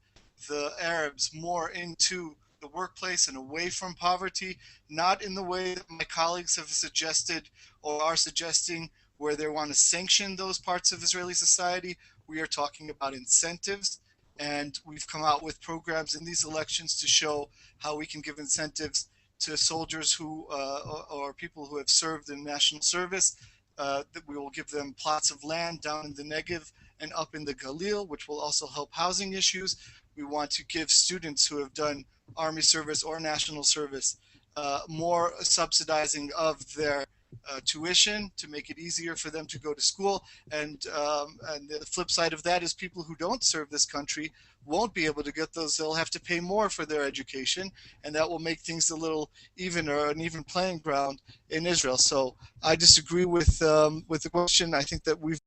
the Arabs more into the workplace and away from poverty, not in the way that my colleagues have suggested or are suggesting, where they want to sanction those parts of Israeli society. We are talking about incentives, and we've come out with programs in these elections to show how we can give incentives to soldiers who or people who have served in national service. That we will give them plots of land down in the Negev and up in the Galil, which will also help housing issues. We want to give students who have done army service or national service more subsidizing of their tuition to make it easier for them to go to school, and the flip side of that is people who don't serve this country won't be able to get those. They'll have to pay more for their education, and that will make things a little evener, an even playing ground in Israel. So I disagree with the question. I think that we're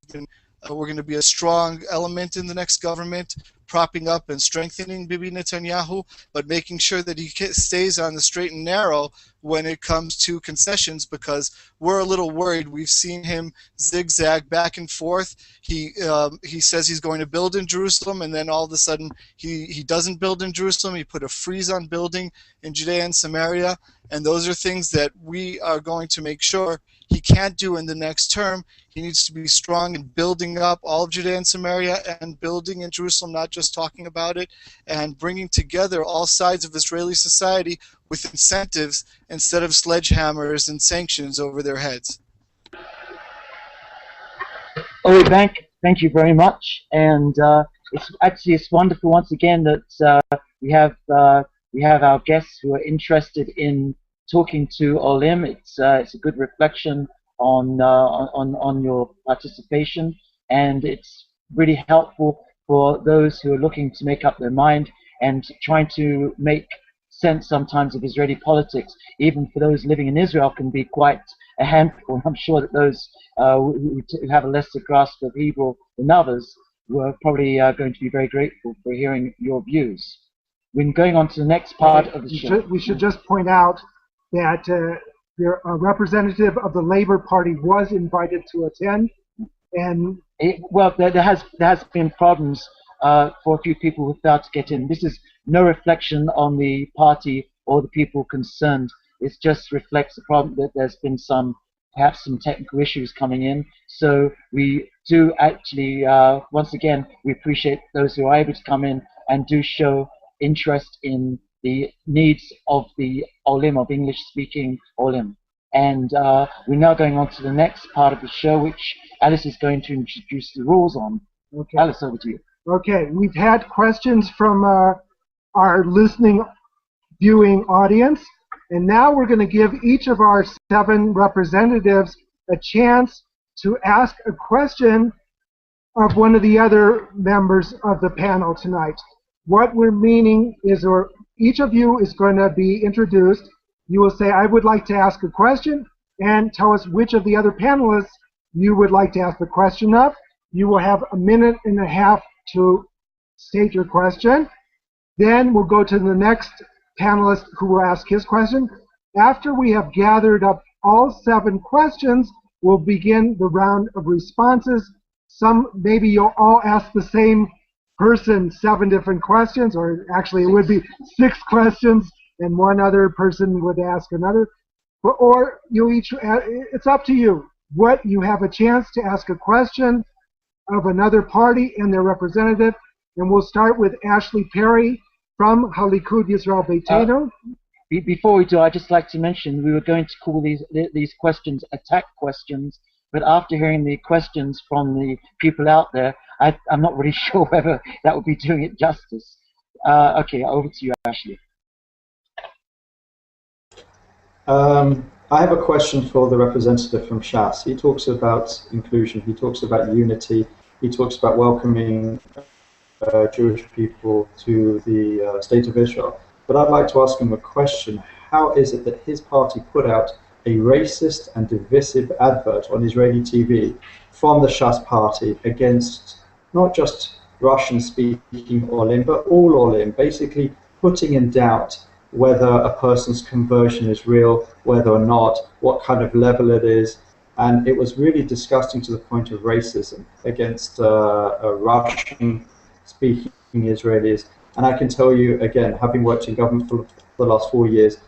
going to be a strong element in the next government, propping up and strengthening Bibi Netanyahu, but making sure that he stays on the straight and narrow when it comes to concessions, because we're a little worried. We've seen him zigzag back and forth. He says he's going to build in Jerusalem, and then all of a sudden he doesn't build in Jerusalem. He put a freeze on building in Judea and Samaria, and those are things that we are going to make sure he can't do in the next term. He needs to be strong in building up all of Judea and Samaria and building in Jerusalem, not just talking about it, and bringing together all sides of Israeli society with incentives instead of sledgehammers and sanctions over their heads. Ori Bank, thank you very much. And it's wonderful once again that we have our guests who are interested in talking to Olim. It's a good reflection on your participation, and it's really helpful for those who are looking to make up their mind and trying to make sense sometimes of Israeli politics. Even for those living in Israel can be quite a handful. I'm sure that those who have a lesser grasp of Hebrew than others were probably going to be very grateful for hearing your views. We're going on to the next part of the show. We should just point out that a representative of the Labour Party was invited to attend, and well, there has been problems for a few people who failed to get in. This is no reflection on the party or the people concerned. It just reflects the problem that there's been perhaps some technical issues coming in. So we do actually, once again, we appreciate those who are able to come in and do show interest in the needs of the Olim, of English-speaking Olim. And we're now going on to the next part of the show, which Alice is going to introduce the rules on. Okay. Alice, over to you. Okay, we've had questions from our listening, viewing audience, and now we're going to give each of our 7 representatives a chance to ask a question of one of the other members of the panel tonight. What we're meaning is, or each of you is going to be introduced. You will say, I would like to ask a question, and tell us which of the other panelists you would like to ask the question of. You will have a minute and a half to state your question. Then we'll go to the next panelist who will ask his question. After we have gathered up all 7 questions, we'll begin the round of responses. Maybe you'll all ask the same person 7 different questions, or actually it would be 6 questions, and one other person would ask another. Or you each, it's up to you. What you have a chance to ask a question of another party and their representative, and we'll start with Ashley Perry from Halikud Yisrael Beitenu. Before we do, I'd just like to mention we were going to call these questions attack questions, but after hearing the questions from the people out there, I'm not really sure whether that would be doing it justice. Okay, over to you, Ashley. I have a question for the representative from Shas. He talks about inclusion, he talks about unity, he talks about welcoming Jewish people to the State of Israel. But I'd like to ask him a question. How is it that his party put out a racist and divisive advert on Israeli TV from the Shas party against not just Russian-speaking Olim, but all Olim, basically putting in doubt whether a person's conversion is real, whether or not, what kind of level it is. And it was really disgusting to the point of racism against Russian-speaking Israelis. And I can tell you, again, having worked in government for the last 4 years,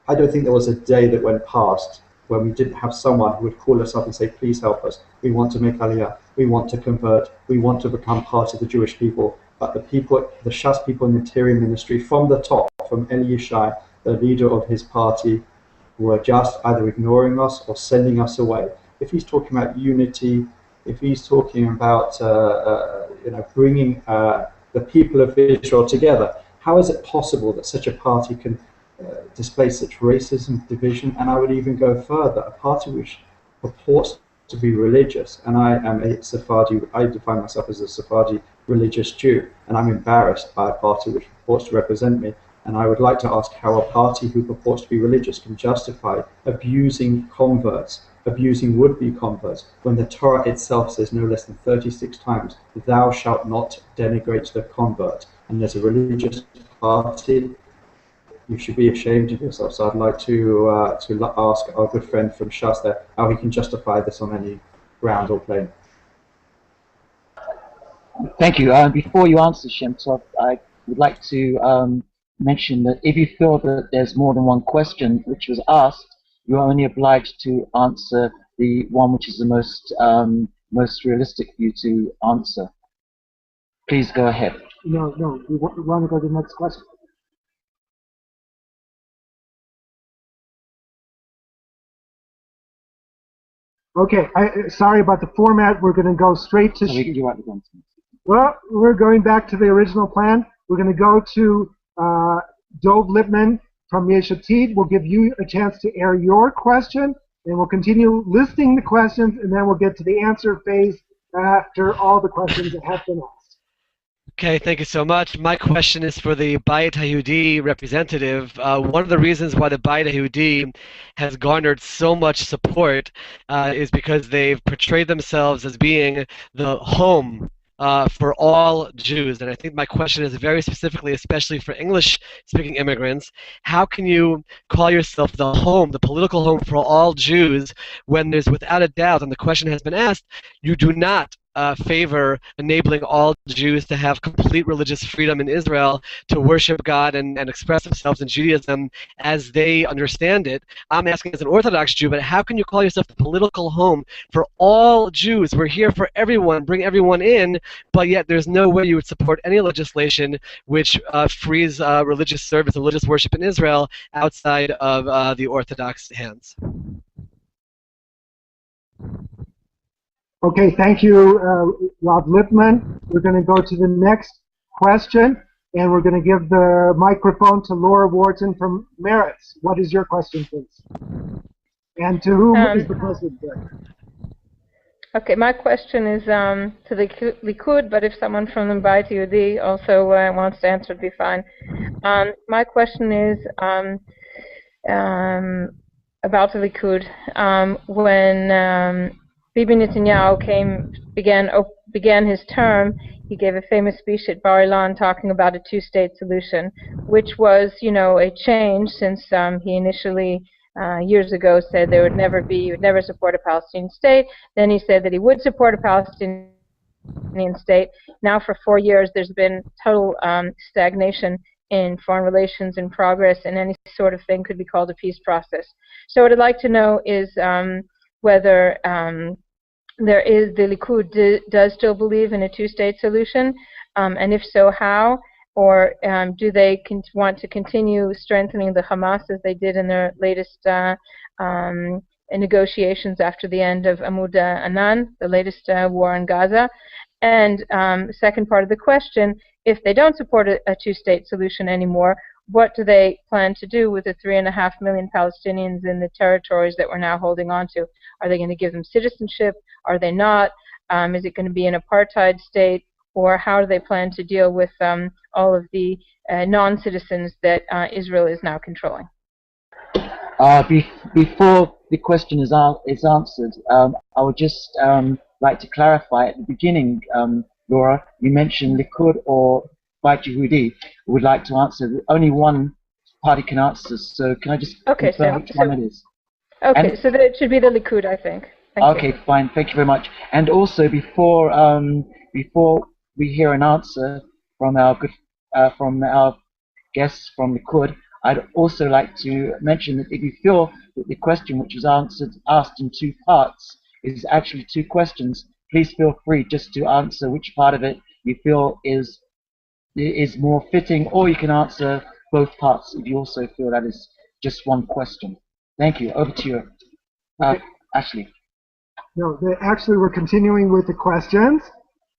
I don't think there was a day that went past when we didn't have someone who would call us up and say, please help us. We want to make Aliyah. We want to convert. We want to become part of the Jewish people. But the people, the Shas people in the Interior Ministry, from the top, from Eli Yishai, the leader of his party, were just either ignoring us or sending us away. If he's talking about unity, if he's talking about bringing the people of Israel together, how is it possible that such a party can display such racism, division, and I would even go further, a party which purports to be religious, and I am a Sephardi, I define myself as a Sephardi religious Jew, and I'm embarrassed by a party which purports to represent me, and I would like to ask how a party who purports to be religious can justify abusing converts, abusing would-be converts, when the Torah itself says no less than 36 times, thou shalt not denigrate the convert, and there's a religious party, you should be ashamed of yourself. So I'd like to ask our good friend from Shas there how he can justify this on any ground or plane. Thank you. Before you answer, Shem Tov, I would like to mention that if you feel that there's more than one question which was asked, you are only obliged to answer the one which is the most realistic for you to answer. Please go ahead. No, we want to go to the next question. Okay, sorry about the format. We're going to go straight to... Well, we're going back to the original plan. We're going to go to Dov Lipman from Yesh Atid. We'll give you a chance to air your question, and we'll continue listing the questions, and then we'll get to the answer phase after all the questions that have been asked. Okay, thank you so much. My question is for the Bayit HaYehudi representative. One of the reasons why the Bayit HaYehudi has garnered so much support is because they've portrayed themselves as being the home for all Jews. And I think my question is very specifically, especially for English-speaking immigrants, how can you call yourself the home, the political home for all Jews, when there's without a doubt, and the question has been asked, you do not favor enabling all Jews to have complete religious freedom in Israel to worship God and express themselves in Judaism as they understand it. I'm asking as an Orthodox Jew, but how can you call yourself the political home for all Jews? We're here for everyone, bring everyone in, but yet there's no way you would support any legislation which frees religious service and religious worship in Israel outside of the Orthodox hands. Okay, thank you, Rob Lippman. We're going to go to the next question, and we're going to give the microphone to Laura Wharton from Meretz. What is your question, please? And to whom is the question directed? Okay, my question is to the Likud, but if someone from the Bayit Yehudi also wants to answer, it'd be fine. My question is about the Likud. When Bibi Netanyahu began his term, he gave a famous speech at Bar Ilan talking about a two-state solution, which was, you know, a change since he initially years ago said he would never support a Palestinian state. Then he said that he would support a Palestinian state. Now for 4 years there's been total stagnation in foreign relations and progress, and any sort of thing could be called a peace process. So what I'd like to know is whether the Likud does still believe in a two-state solution, and if so, how? Or do they want to continue strengthening the Hamas as they did in their latest negotiations after the end of Amud Anan, the latest war in Gaza? And the second part of the question, if they don't support a two-state solution anymore, what do they plan to do with the 3.5 million Palestinians in the territories that we're now holding on to? Are they going to give them citizenship? Are they not? Is it going to be an apartheid state? Or how do they plan to deal with all of the non-citizens that Israel is now controlling? Before the question is answered, I would just like to clarify at the beginning, Laura, you mentioned Likud or Bayit Yehudi would like to answer. Only one party can answer, so can I just confirm which one it is? Okay, so it should be the Likud, I think. Thank you. Fine. Thank you very much. And also, before we hear an answer from our guests from Likud, I'd also like to mention that if you feel that the question which was asked in two parts is actually two questions, please feel free just to answer which part of it you feel is more fitting, or you can answer both parts if you also feel that is just one question. Thank you. Over to you, Ashley. No, actually we're continuing with the questions,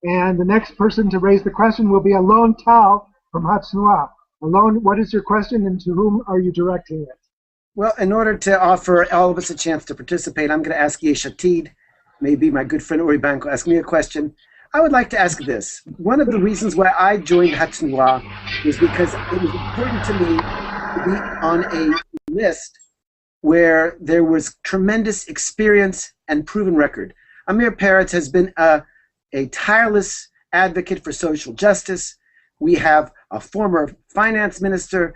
and the next person to raise the question will be Alon Tal from Hatznua. Alon, what is your question, and to whom are you directing it? Well, in order to offer all of us a chance to participate, I'm going to ask Yesh Atid. Maybe my good friend Uri Bank will ask me a question. I would like to ask this. One of the reasons why I joined Hatznua was because it was important to me to be on a list where there was tremendous experience and proven record. Amir Peretz has been a tireless advocate for social justice. We have a former finance minister.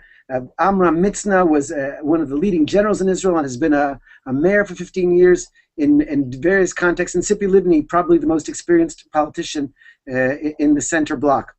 Amram Mitzna was one of the leading generals in Israel and has been a mayor for 15 years in various contexts. And Tzipi Livni, probably the most experienced politician in the center bloc.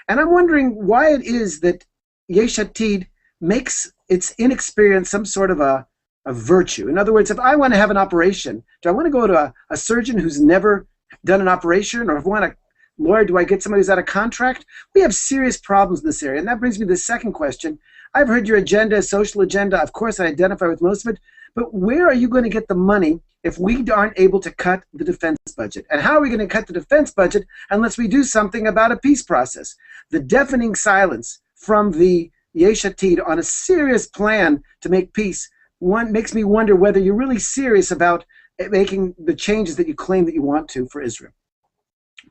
And I'm wondering why it is that Yesh Atid makes its inexperience some sort of a virtue. In other words, if I want to have an operation, do I want to go to a surgeon who's never done an operation, or if I want a lawyer, do I get somebody who's out of contract? We have serious problems in this area, and that brings me to the second question. I've heard your agenda, social agenda. Of course, I identify with most of it, but where are you going to get the money if we aren't able to cut the defense budget? And how are we going to cut the defense budget unless we do something about a peace process? The deafening silence from the Yesh Atid on a serious plan to make peace makes me wonder whether you're really serious about making the changes that you claim that you want to for Israel.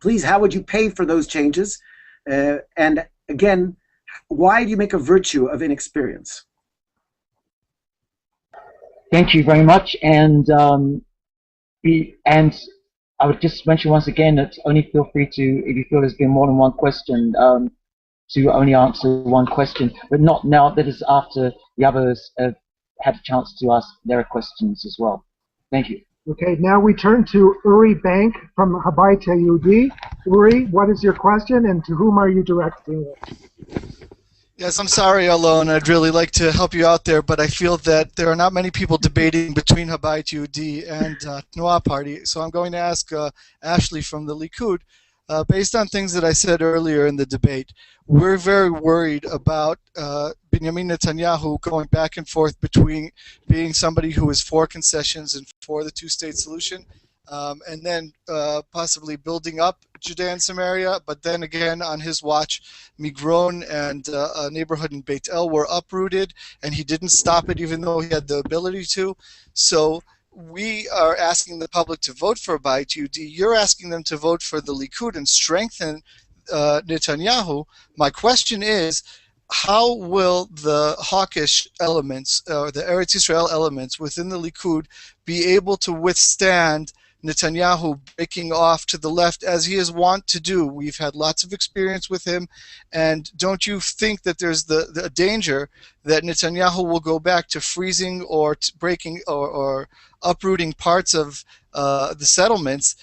Please, how would you pay for those changes? And again, why do you make a virtue of inexperience? Thank you very much. And I would just mention once again that only feel free to, if you feel there's been more than one question, to only answer one question, but not now. That is after the others have had a chance to ask their questions as well. Thank you. Okay, now we turn to Uri Bank from Habayit Yehudi. Uri, what is your question, and to whom are you directing it? Yes, I'm sorry, Alon. I'd really like to help you out there, but I feel that there are not many people debating between Habayit Yehudi and Tnua Party. So I'm going to ask Ashley from the Likud, based on things that I said earlier in the debate. We're very worried about Benjamin Netanyahu going back and forth between being somebody who is for concessions and for the two-state solution, and then possibly building up Judea and Samaria. But then again, on his watch, Migron and a neighborhood in Beit El were uprooted, and he didn't stop it even though he had the ability to. So we are asking the public to vote for Bayit Yehudi. You're asking them to vote for the Likud and strengthen Netanyahu. My question is, how will the hawkish elements, or the Eretz Yisrael elements within the Likud, be able to withstand Netanyahu breaking off to the left as he is wont to do? We've had lots of experience with him, and don't you think that there's the danger that Netanyahu will go back to freezing or breaking or uprooting parts of the settlements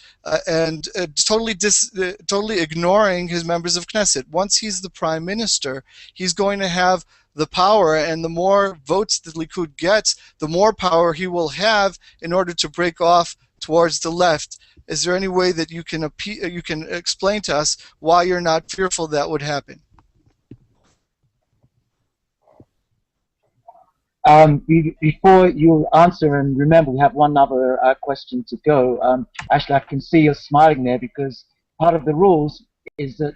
and totally ignoring his members of Knesset? Once he's the prime minister, he's going to have the power, and the more votes the Likud gets, the more power he will have in order to break off towards the left. Is there any way that you can explain to us why you're not fearful that would happen? Before you answer, and remember we have one other question to go, Ashley, I can see you're smiling there because part of the rules is that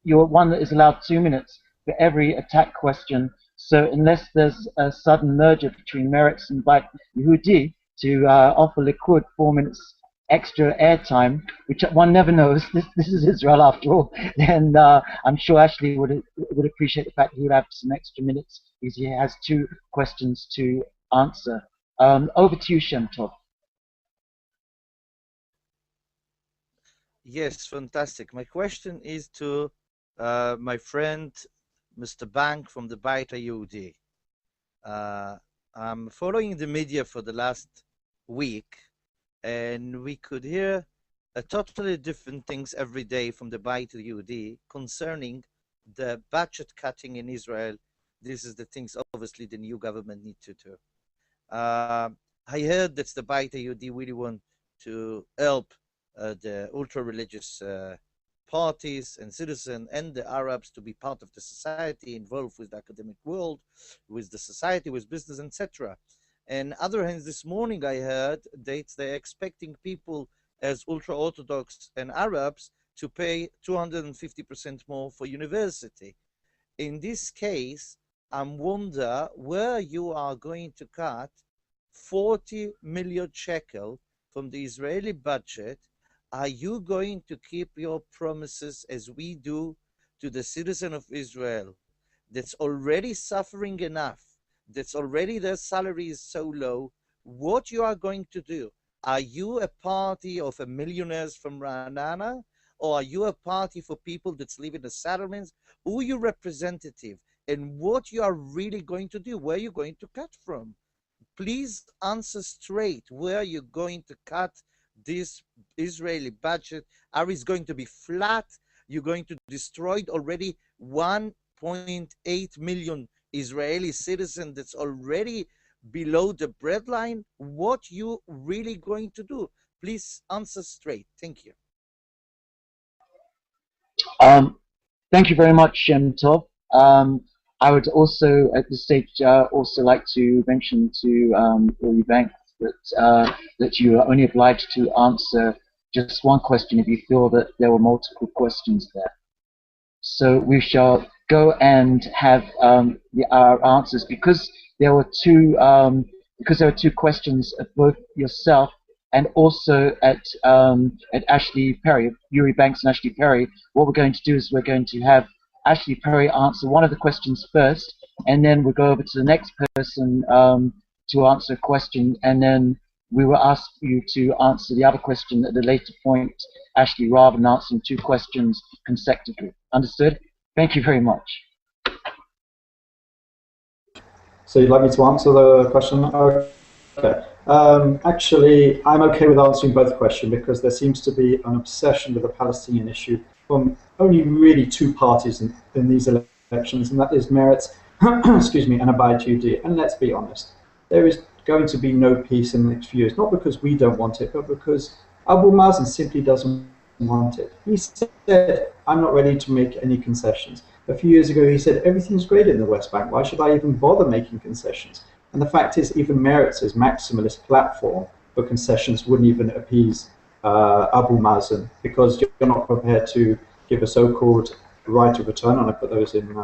you're one that is allowed 2 minutes for every attack question. So unless there's a sudden merger between Meretz and Bayit Yehudi to offer Likud 4 minutes extra airtime, which one never knows, this is Israel after all, then I'm sure Ashley would appreciate the fact that he would have some extra minutes because he has 2 questions to answer. Over to you, Shem Tov. Yes, fantastic. My question is to my friend, Mr. Bank from the Bayit Yehudi. I'm following the media for the last week, and we could hear totally different things every day from the Bayit Yehudi concerning the budget cutting in Israel. This is the things obviously the new government needs to do. I heard that the Bayit Yehudi really want to help the ultra-religious parties and citizens and the Arabs to be part of the society, involved with the academic world, with the society, with business, etc. And other hands, this morning I heard that they're expecting people as ultra-Orthodox and Arabs to pay 250% more for university. In this case, I wonder where you are going to cut 40 million shekel from the Israeli budget. Are you going to keep your promises as we do to the citizen of Israel that's already suffering enough, that's already their salary is so low? What you are going to do? Are you a party of a millionaires from Ra'anana, or are you a party for people that live in the settlements? Who are your representative? And what you are really going to do? Where are you going to cut from? Please answer straight. Where are you going to cut this Israeli budget? Are it going to be flat? You're going to destroy already 1.8 million Israeli citizens that's already below the breadline. What you really going to do? Please answer straight. Thank you. Thank you very much, Shem Tov. I would also, at this stage, also like to mention to Uri Bank that you are only obliged to answer just one question if you feel that there were multiple questions there. So we shall go and have our answers because there were two questions at both yourself and also at Ashley Perry, Uri Banks and Ashley Perry. What we're going to do is we're going to have Ashley Perry answer one of the questions first, and then we'll go over to the next person to answer a question, and then we will ask you to answer the other question at a later point, Ashley, rather than answering 2 questions consecutively. Understood? Thank you very much. So you'd like me to answer the question? Okay. Actually, I'm okay with answering both questions because there seems to be an obsession with the Palestinian issue from only really 2 parties in these elections, and that is Meretz, excuse me, and Bayit Yehudi. And let's be honest, there is going to be no peace in the next few years, not because we don't want it, but because Abu Mazen simply doesn't want it. He said, I'm not ready to make any concessions. A few years ago, he said, everything's great in the West Bank. Why should I even bother making concessions? And the fact is, even Meretz's maximalist platform for concessions wouldn't even appease Abu Mazen, because you're not prepared to give a so-called right of return, and I put those in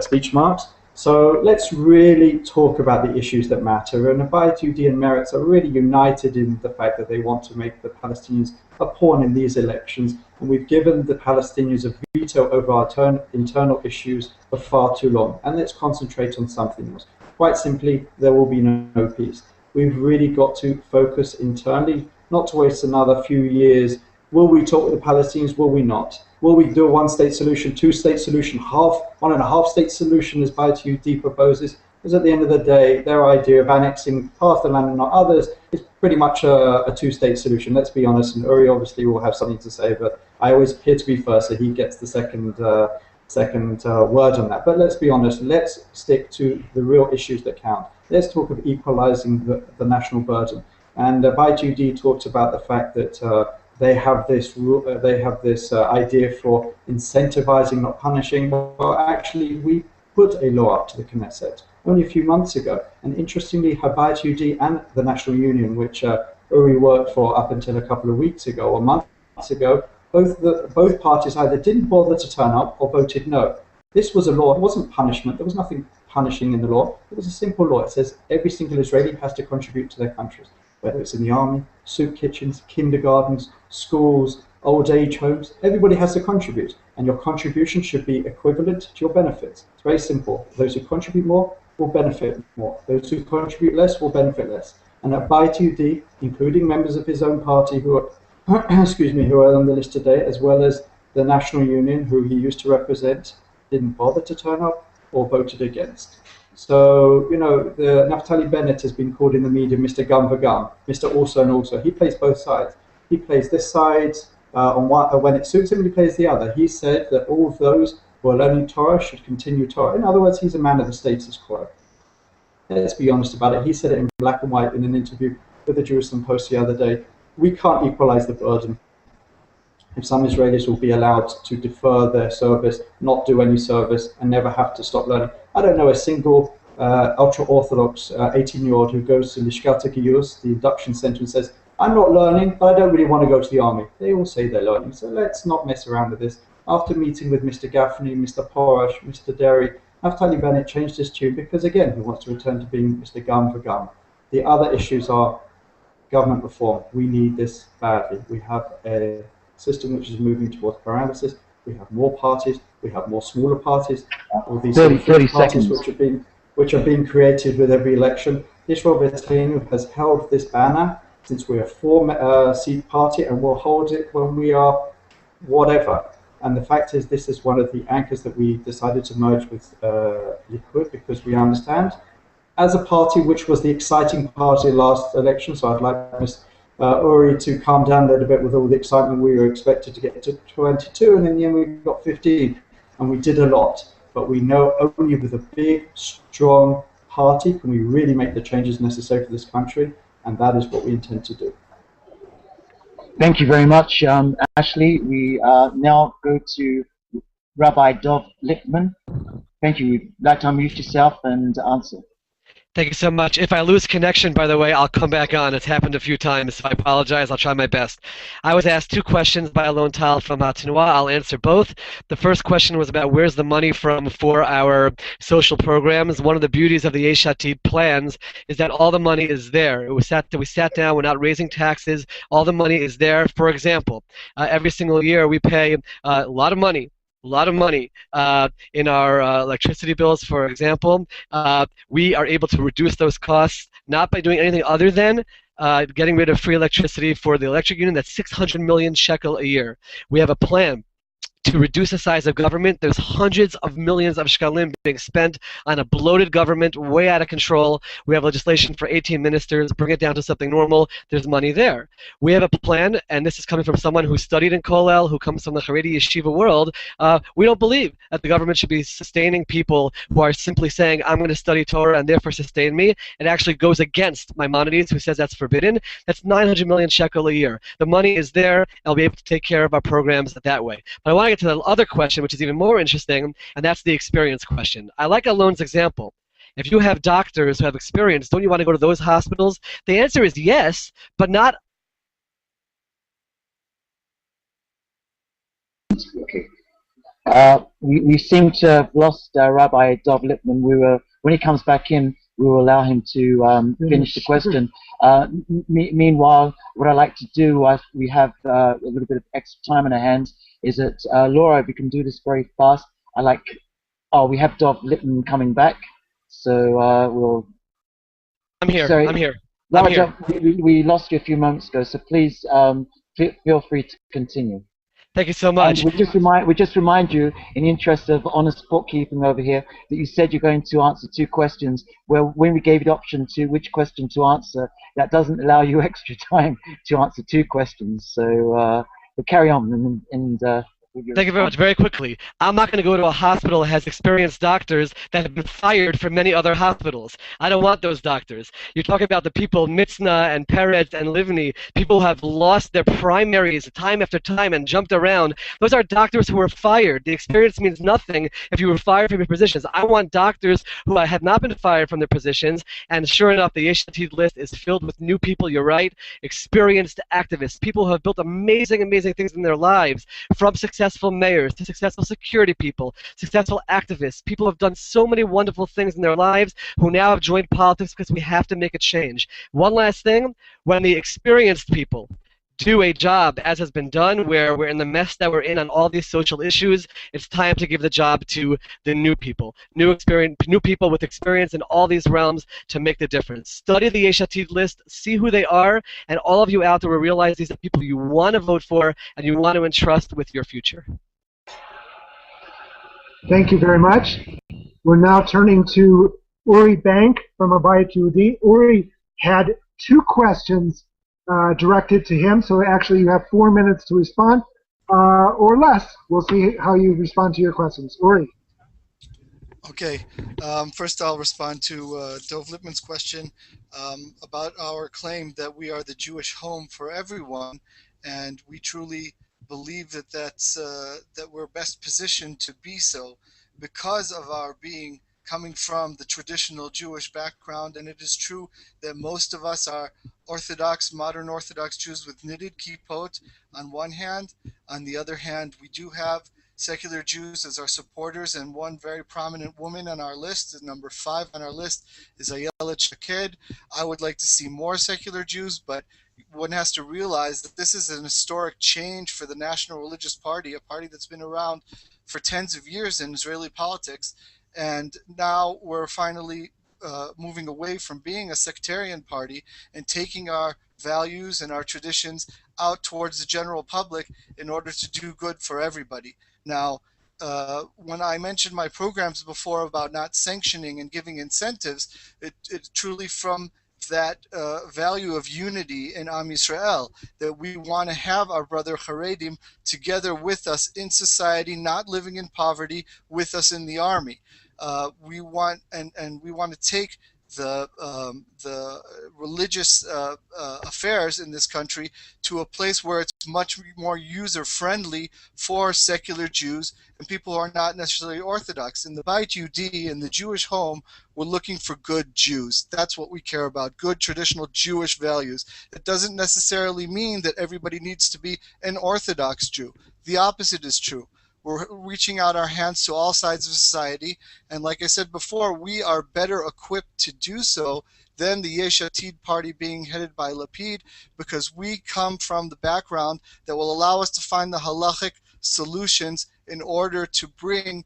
speech marks. So let's really talk about the issues that matter. And Abide UD and Meretz are really united in the fact that they want to make the Palestinians a pawn in these elections. And we've given the Palestinians a veto over our internal issues for far too long. And let's concentrate on something else. Quite simply, there will be no peace. We've really got to focus internally, not to waste another few years. Will we talk with the Palestinians? Will we not? Will we do a one-state solution, two-state solution, one and a half state solution as Abide UD proposes? Because at the end of the day, their idea of annexing half the land and not others is pretty much a two-state solution. Let's be honest, and Uri obviously will have something to say, but I always appear to be first, so he gets the second word on that. But let's be honest, let's stick to the real issues that count. Let's talk of equalizing the national burden. And Abide UD talked about the fact that they have this idea for incentivizing, not punishing. Well, actually, we put a law up to the Knesset only a few months ago. And interestingly, Abide UD and the National Union, which Uri worked for up until a couple of weeks ago or months ago, both parties either didn't bother to turn up or voted no. This was a law. It wasn't punishment. There was nothing punishing in the law. It was a simple law. It says every single Israeli has to contribute to their countries, whether it's in the army, soup kitchens, kindergartens, schools, old age homes. Everybody has to contribute, and your contribution should be equivalent to your benefits. It's very simple. Those who contribute more will benefit more. Those who contribute less will benefit less. And Abide UD, including members of his own party who are who are on the list today, as well as the National Union, who he used to represent, didn't bother to turn up or voted against. So, you know, the Naftali Bennett has been called in the media Mr. Gum Vagum, Mr. Also and Also. He plays both sides. He plays this side when it suits him, and he plays the other. He said that all of those who are learning Torah should continue Torah. In other words, he's a man of the status quo. Let's be honest about it. He said it in black and white in an interview with the Jerusalem Post the other day. We can't equalize the burden. If some Israelis will be allowed to defer their service, not do any service, and never have to stop learning. I don't know a single ultra-Orthodox 18-year-old who goes to Lishkat HaGiyus, the induction center, and says, I'm not learning, but I don't really want to go to the army. They all say they're learning, so let's not mess around with this. After meeting with Mr. Gaffney, Mr. Porush, Mr. Derry, Naftali Bennett changed his tune because, again, he wants to return to being Mr. Gum for Gum. The other issues are government reform. We need this badly. We have a system which is moving towards paralysis. We have more parties. We have more smaller parties. All these 30 parties which are being created with every election. Israel Beiteinu has held this banner since we're a four-seat party, and we'll hold it when we are whatever. And the fact is, this is one of the anchors that we decided to merge with Likud, because we understand, as a party which was the exciting party last election, so I'd like Ms. Uri to calm down a little bit with all the excitement. We were expected to get to 22, and in the end we got 15, and we did a lot. But we know only with a big, strong party can we really make the changes necessary for this country, and that is what we intend to do. Thank you very much, Ashley. We now go to Rabbi Dov Lichtman. Thank you. You'd like to unmute yourself and answer. Thank you so much. If I lose connection, by the way, I'll come back on. It's happened a few times. If I apologize, I'll try my best. I was asked two questions by Alon Tal from Hatnuah. I'll answer both. The first question was about where's the money from for our social programs. One of the beauties of the Yesh Atid plans is that all the money is there. We sat down. We're not raising taxes. All the money is there. For example, every single year we pay a lot of money in our electricity bills, for example. We are able to reduce those costs not by doing anything other than getting rid of free electricity for the electric union. That's 600 million shekel a year. We have a plan to reduce the size of government. There's hundreds of millions of shekalim being spent on a bloated government, way out of control. We have legislation for 18 ministers, bring it down to something normal. There's money there. We have a plan, and this is coming from someone who studied in Kollel, who comes from the Haredi Yeshiva world. We don't believe that the government should be sustaining people who are simply saying, I'm going to study Torah and therefore sustain me. It actually goes against Maimonides, who says that's forbidden. That's 900 million shekel a year. The money is there, and I'll be able to take care of our programs that way. But I want to get to the other question, which is even more interesting, and that's the experience question. I like Alon's example. If you have doctors who have experience, don't you want to go to those hospitals? The answer is yes, but not. Okay. We seem to have lost Rabbi Dov Lipman. When he comes back in, we will allow him to finish the question. Meanwhile, what I like to do, we have a little bit of extra time on our hands, is that Laura, if you can do this very fast. Oh, we have Dov Lipman coming back, so we'll. I'm here. Sorry, I'm here. Laura, I'm here. we lost you a few moments ago, so please feel free to continue. Thank you so much. And we just remind you, in the interest of honest bookkeeping over here, that you said you're going to answer 2 questions. Well, when we gave you the option to which question to answer, that doesn't allow you extra time to answer 2 questions. So we'll carry on and Thank you very much. Very quickly, I'm not going to go to a hospital that has experienced doctors that have been fired from many other hospitals. I don't want those doctors. You're talking about the people, Mitzna and Peretz and Livni, people who have lost their primaries time after time and jumped around. Those are doctors who were fired. The experience means nothing if you were fired from your positions. I want doctors who have not been fired from their positions, and sure enough, the Yesh Atid list is filled with new people, you're right, experienced activists, people who have built amazing, amazing things in their lives, from successful mayors to successful security people, successful activists, people who have done so many wonderful things in their lives who now have joined politics because we have to make a change. One last thing, when the experienced people do a job as has been done, where we're in the mess that we're in on all these social issues, it's time to give the job to the new people, new people with experience in all these realms to make the difference. Study the Yesh Atid list, see who they are, and all of you out there will realize these are people you want to vote for and you want to entrust with your future. Thank you very much. We're now turning to Uri Bank from Abayit Yehudi. Uri had 2 questions directed to him, so actually you have 4 minutes to respond, or less. We'll see how you respond to your questions. Uri. Okay. First, I'll respond to Dov Lipman's question about our claim that we are the Jewish home for everyone, and we truly believe that that we're best positioned to be so because of our coming from the traditional Jewish background. And it is true that most of us are modern Orthodox Jews with knitted kippot on one hand. On the other hand, we do have secular Jews as our supporters, and one very prominent woman on our list, number 5 on our list, is Ayelet Shaked. I would like to see more secular Jews, but one has to realize that this is an historic change for the National Religious Party, a party that's been around for tens of years in Israeli politics, and now we're finally moving away from being a sectarian party and taking our values and our traditions out towards the general public in order to do good for everybody. Now, when I mentioned my programs before about not sanctioning and giving incentives, it truly from that value of unity in Am Yisrael, that we want to have our brother Haredim together with us in society, not living in poverty, with us in the army. We want to take the religious affairs in this country to a place where it's much more user-friendly for secular Jews and people who are not necessarily Orthodox. In the Bayit Yehudi, in the Jewish home, we're looking for good Jews. That's what we care about, good traditional Jewish values. It doesn't necessarily mean that everybody needs to be an Orthodox Jew. The opposite is true. We're reaching out our hands to all sides of society, and like I said before, we are better equipped to do so than the Yesh Atid party being headed by Lapid, because we come from the background that will allow us to find the halachic solutions in order to bring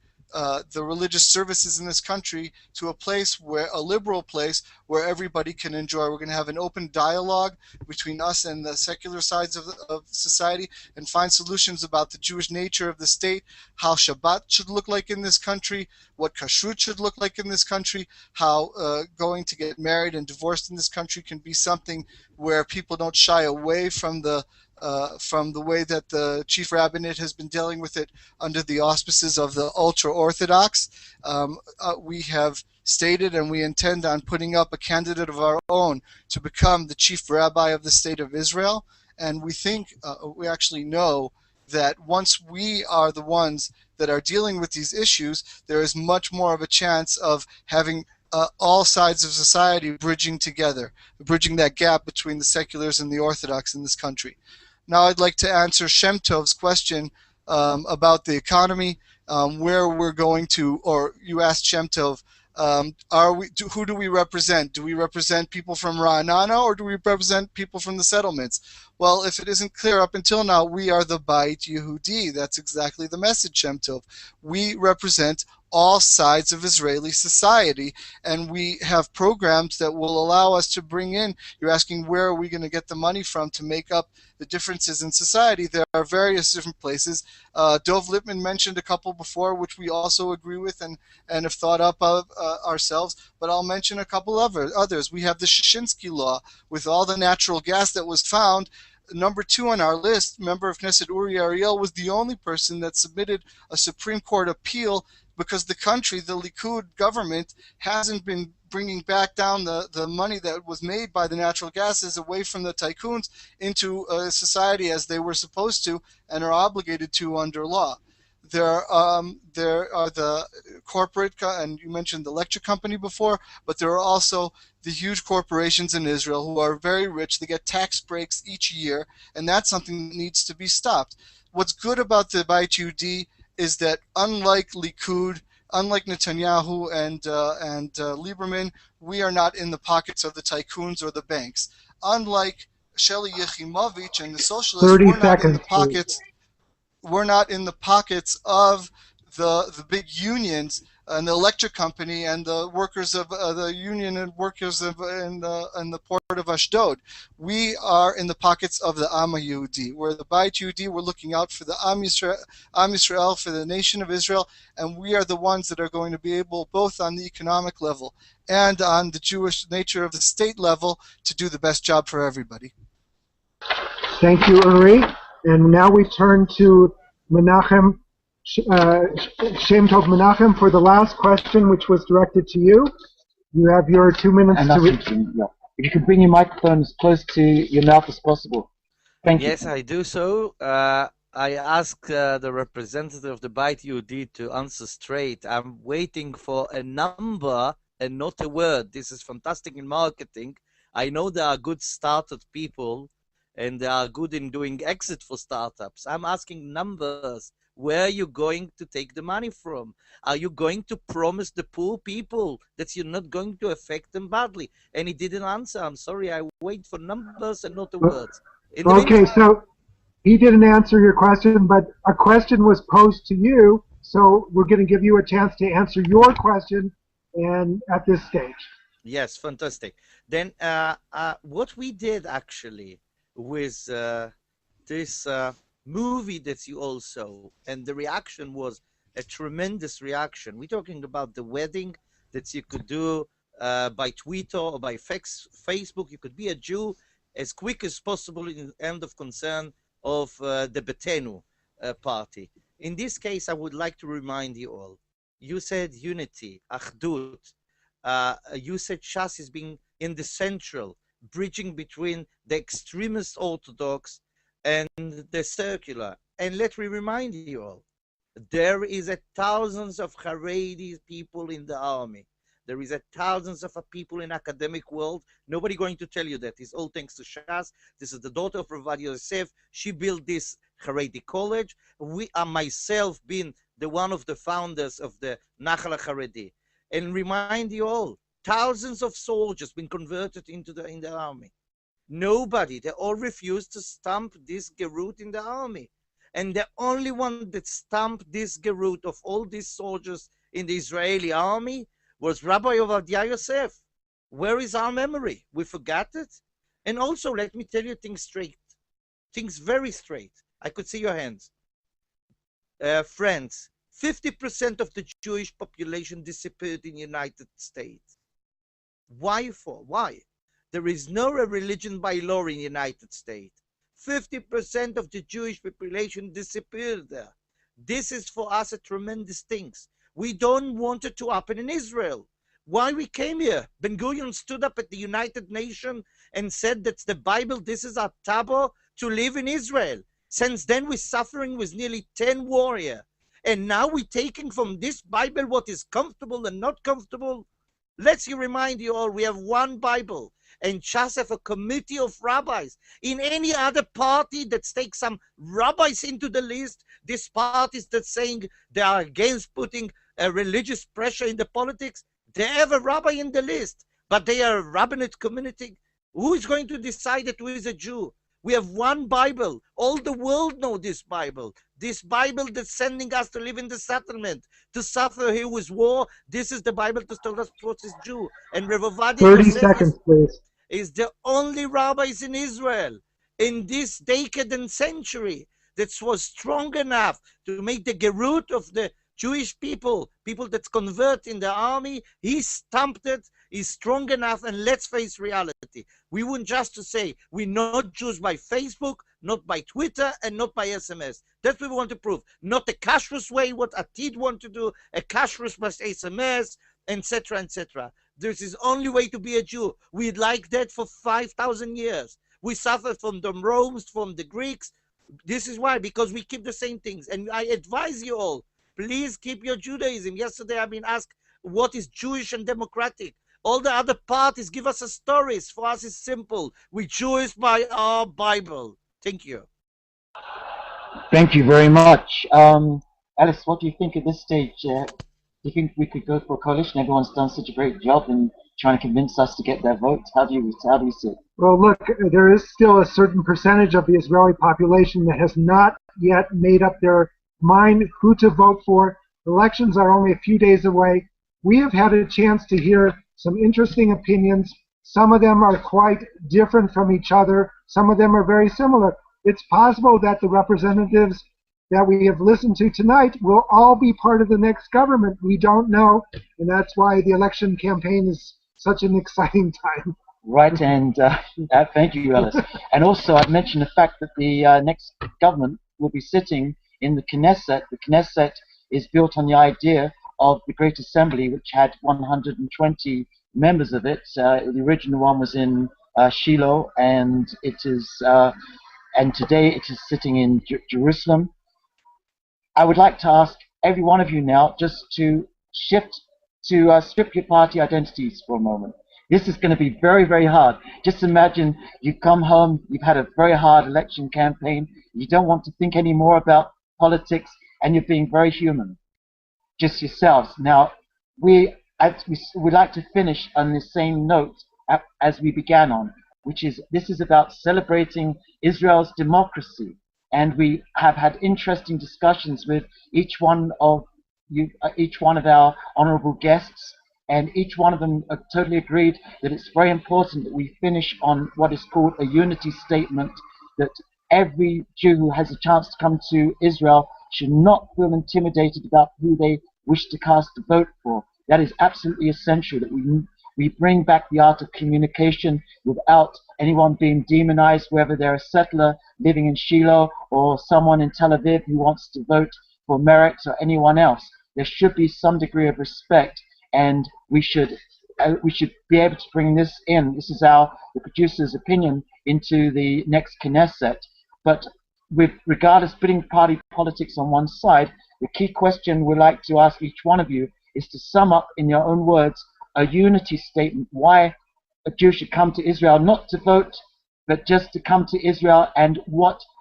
the religious services in this country to a liberal place where everybody can enjoy. We're going to have an open dialogue between us and the secular sides of society and find solutions about the Jewish nature of the state, how Shabbat should look like in this country, what kashrut should look like in this country, how going to get married and divorced in this country can be something where people don't shy away from the way that the Chief Rabbinate has been dealing with it under the auspices of the ultra-Orthodox. We have stated and we intend on putting up a candidate of our own to become the Chief Rabbi of the State of Israel, and we think, we actually know that once we are the ones that are dealing with these issues, there is much more of a chance of having all sides of society bridging together, bridging that gap between the seculars and the Orthodox in this country. Now I'd like to answer Shem Tov's question about the economy, where we're going to, or you asked Shem Tov, who do we represent? Do we represent people from Ra'anana, or do we represent people from the settlements? Well, if it isn't clear up until now, we are the Beit Yehudi. That's exactly the message, Shem Tov. We represent all sides of Israeli society, and we have programs that will allow us to bring in, you're asking where are we going to get the money from to make up the differences in society. There are various different places. Dov Lipman mentioned a couple before, which we also agree with and have thought up of ourselves, but I'll mention a couple of others. We have the Shishensky Law with all the natural gas that was found. Number 2 on our list, member of Knesset Uri Ariel, was the only person that submitted a Supreme Court appeal because the country, the Likud government, hasn't been bringing back down the money that was made by the natural gases away from the tycoons into society as they were supposed to and are obligated to under law. There are the corporate, and you mentioned the lecture company before, but there are also the huge corporations in Israel who are very rich. They get tax breaks each year, and that's something that needs to be stopped. What's good about the Beit Yehudi is that unlike Likud, unlike Netanyahu and Lieberman, we are not in the pockets of the tycoons or the banks. Unlike Sheli Yechimovich and the socialists, we're not in the pockets of the big unions and the electric company and the workers of the union and workers of in the port of Ashdod. We are in the pockets of the Am Yehudi. We're the Beit Yehudi. We're looking out for the Am Yisrael, for the nation of Israel, and we are the ones that are going to be able, both on the economic level and on the Jewish nature of the state level, to do the best job for everybody. Thank you, Uri. And now we turn to Menachem, Shem Tov Menachem, for the last question, which was directed to you. You have your 2 minutes to read. If you could bring your microphone as close to your mouth as possible. Thank you. Yes, I do so. I ask the representative of the Beit Yehudi to answer straight. I'm waiting for a number and not a word. This is fantastic in marketing. I know there are good startup people and they are good in doing exit for startups. I'm asking numbers. Where are you going to take the money from? Are you going to promise the poor people that you're not going to affect them badly? And he didn't answer. I'm sorry, I wait for numbers and not the words. Okay, so he didn't answer your question, but a question was posed to you, so we're going to give you a chance to answer your question and at this stage. Yes, fantastic. Then what we did actually with this movie that you also, and the reaction was a tremendous reaction. We're talking about the wedding that you could do by Twitter or by Facebook. You could be a Jew as quick as possible in the end of concern of the Betenu party. In this case, I would like to remind you all, you said unity, Achdut. You said Shas is being in the central, bridging between the extremist Orthodox and the circular. And let me remind you all, there is thousands of Haredi people in the army. There is thousands of people in academic world. Nobody going to tell you that. It's all thanks to Shas. This is the daughter of Rav Yosef. She built this Haredi college. We are myself been the one of the founders of the Nachal Haredi. And remind you all, thousands of soldiers been converted into in the army. Nobody, they all refused to stamp this gerut in the army. And the only one that stamped this gerut of all these soldiers in the Israeli army was Rabbi Ovadia Yosef. Where is our memory? We forgot it? And also, let me tell you things straight. Things very straight. I could see your hands. Friends, 50% of the Jewish population disappeared in the United States. Why for? Why? There is no religion by law in the United States. 50% of the Jewish population disappeared there. This is for us a tremendous thing. We don't want it to happen in Israel. Why we came here? Ben Gurion stood up at the United Nations and said that the Bible, this is our taboo to live in Israel. Since then we're suffering with nearly 10 warriors. And now we're taking from this Bible what is comfortable and not comfortable. Let's remind you all, we have one Bible. And just have a committee of rabbis. In any other party that takes some rabbis into the list, these parties that saying they are against putting a religious pressure in the politics, they have a rabbi in the list, but they are a rabbinate community. Who is going to decide that who is a Jew? We have one Bible. All the world know this Bible. This Bible that's sending us to live in the settlement, to suffer here with war. This is the Bible to tell us what is Jew. And Rav Ovadia 30 seconds, please. Is the only rabbis in Israel in this decade and century that was strong enough to make the gerut of the Jewish people that convert in the army. He stamped it. He's strong enough, and let's face reality. We wouldn't just to say we're not Jews by Facebook, not by Twitter, and not by SMS. That's what we want to prove. Not the kashrus way, what Atid want to do, a kashrus by SMS, etc., etc. This is only way to be a Jew. We like that for 5,000 years. We suffered from the Romans, from the Greeks. This is why, because we keep the same things. And I advise you all, please keep your Judaism. Yesterday I've been asked what is Jewish and democratic. All the other parties give us a stories. For us it's simple. We Jewish by our Bible. Thank you. Thank you very much. Alice, what do you think at this stage? Do you think we could go for a coalition? Everyone's done such a great job in trying to convince us to get their votes. How do you see it? Well, look, there is still a certain percentage of the Israeli population that has not yet made up their mind who to vote for. Elections are only a few days away. We have had a chance to hear some interesting opinions. Some of them are quite different from each other. Some of them are very similar. It's possible that the representatives that we have listened to tonight will all be part of the next government. We don't know, and that's why the election campaign is such an exciting time. Right, and thank you, Alice. And also, I've mentioned the fact that the next government will be sitting in the Knesset. The Knesset is built on the idea of the Great Assembly, which had 120 members of it. The original one was in Shiloh, and it is, and today it is sitting in Jerusalem. I would like to ask every one of you now just to shift to strip your party identities for a moment. This is going to be very, very hard. Just imagine you come home, you've had a very hard election campaign, you don't want to think any more about politics, and you're being very human, just yourselves. Now, we'd like to finish on the same note as we began on, which is this is about celebrating Israel's democracy. And we have had interesting discussions with each one of you, each one of our honorable guests, and each one of them totally agreed that it's very important that we finish on what is called a unity statement, that every Jew who has a chance to come to Israel should not feel intimidated about who they wish to cast a vote for. That is absolutely essential, that we bring back the art of communication without anyone being demonized, whether they're a settler living in Shiloh or someone in Tel Aviv who wants to vote for Meretz or anyone else. There should be some degree of respect, and we should be able to bring this in. This is the producer's opinion, into the next Knesset. But with regardless putting party politics on one side, the key question we'd like to ask each one of you is to sum up in your own words a unity statement, why a Jew should come to Israel, not to vote, but just to come to Israel, and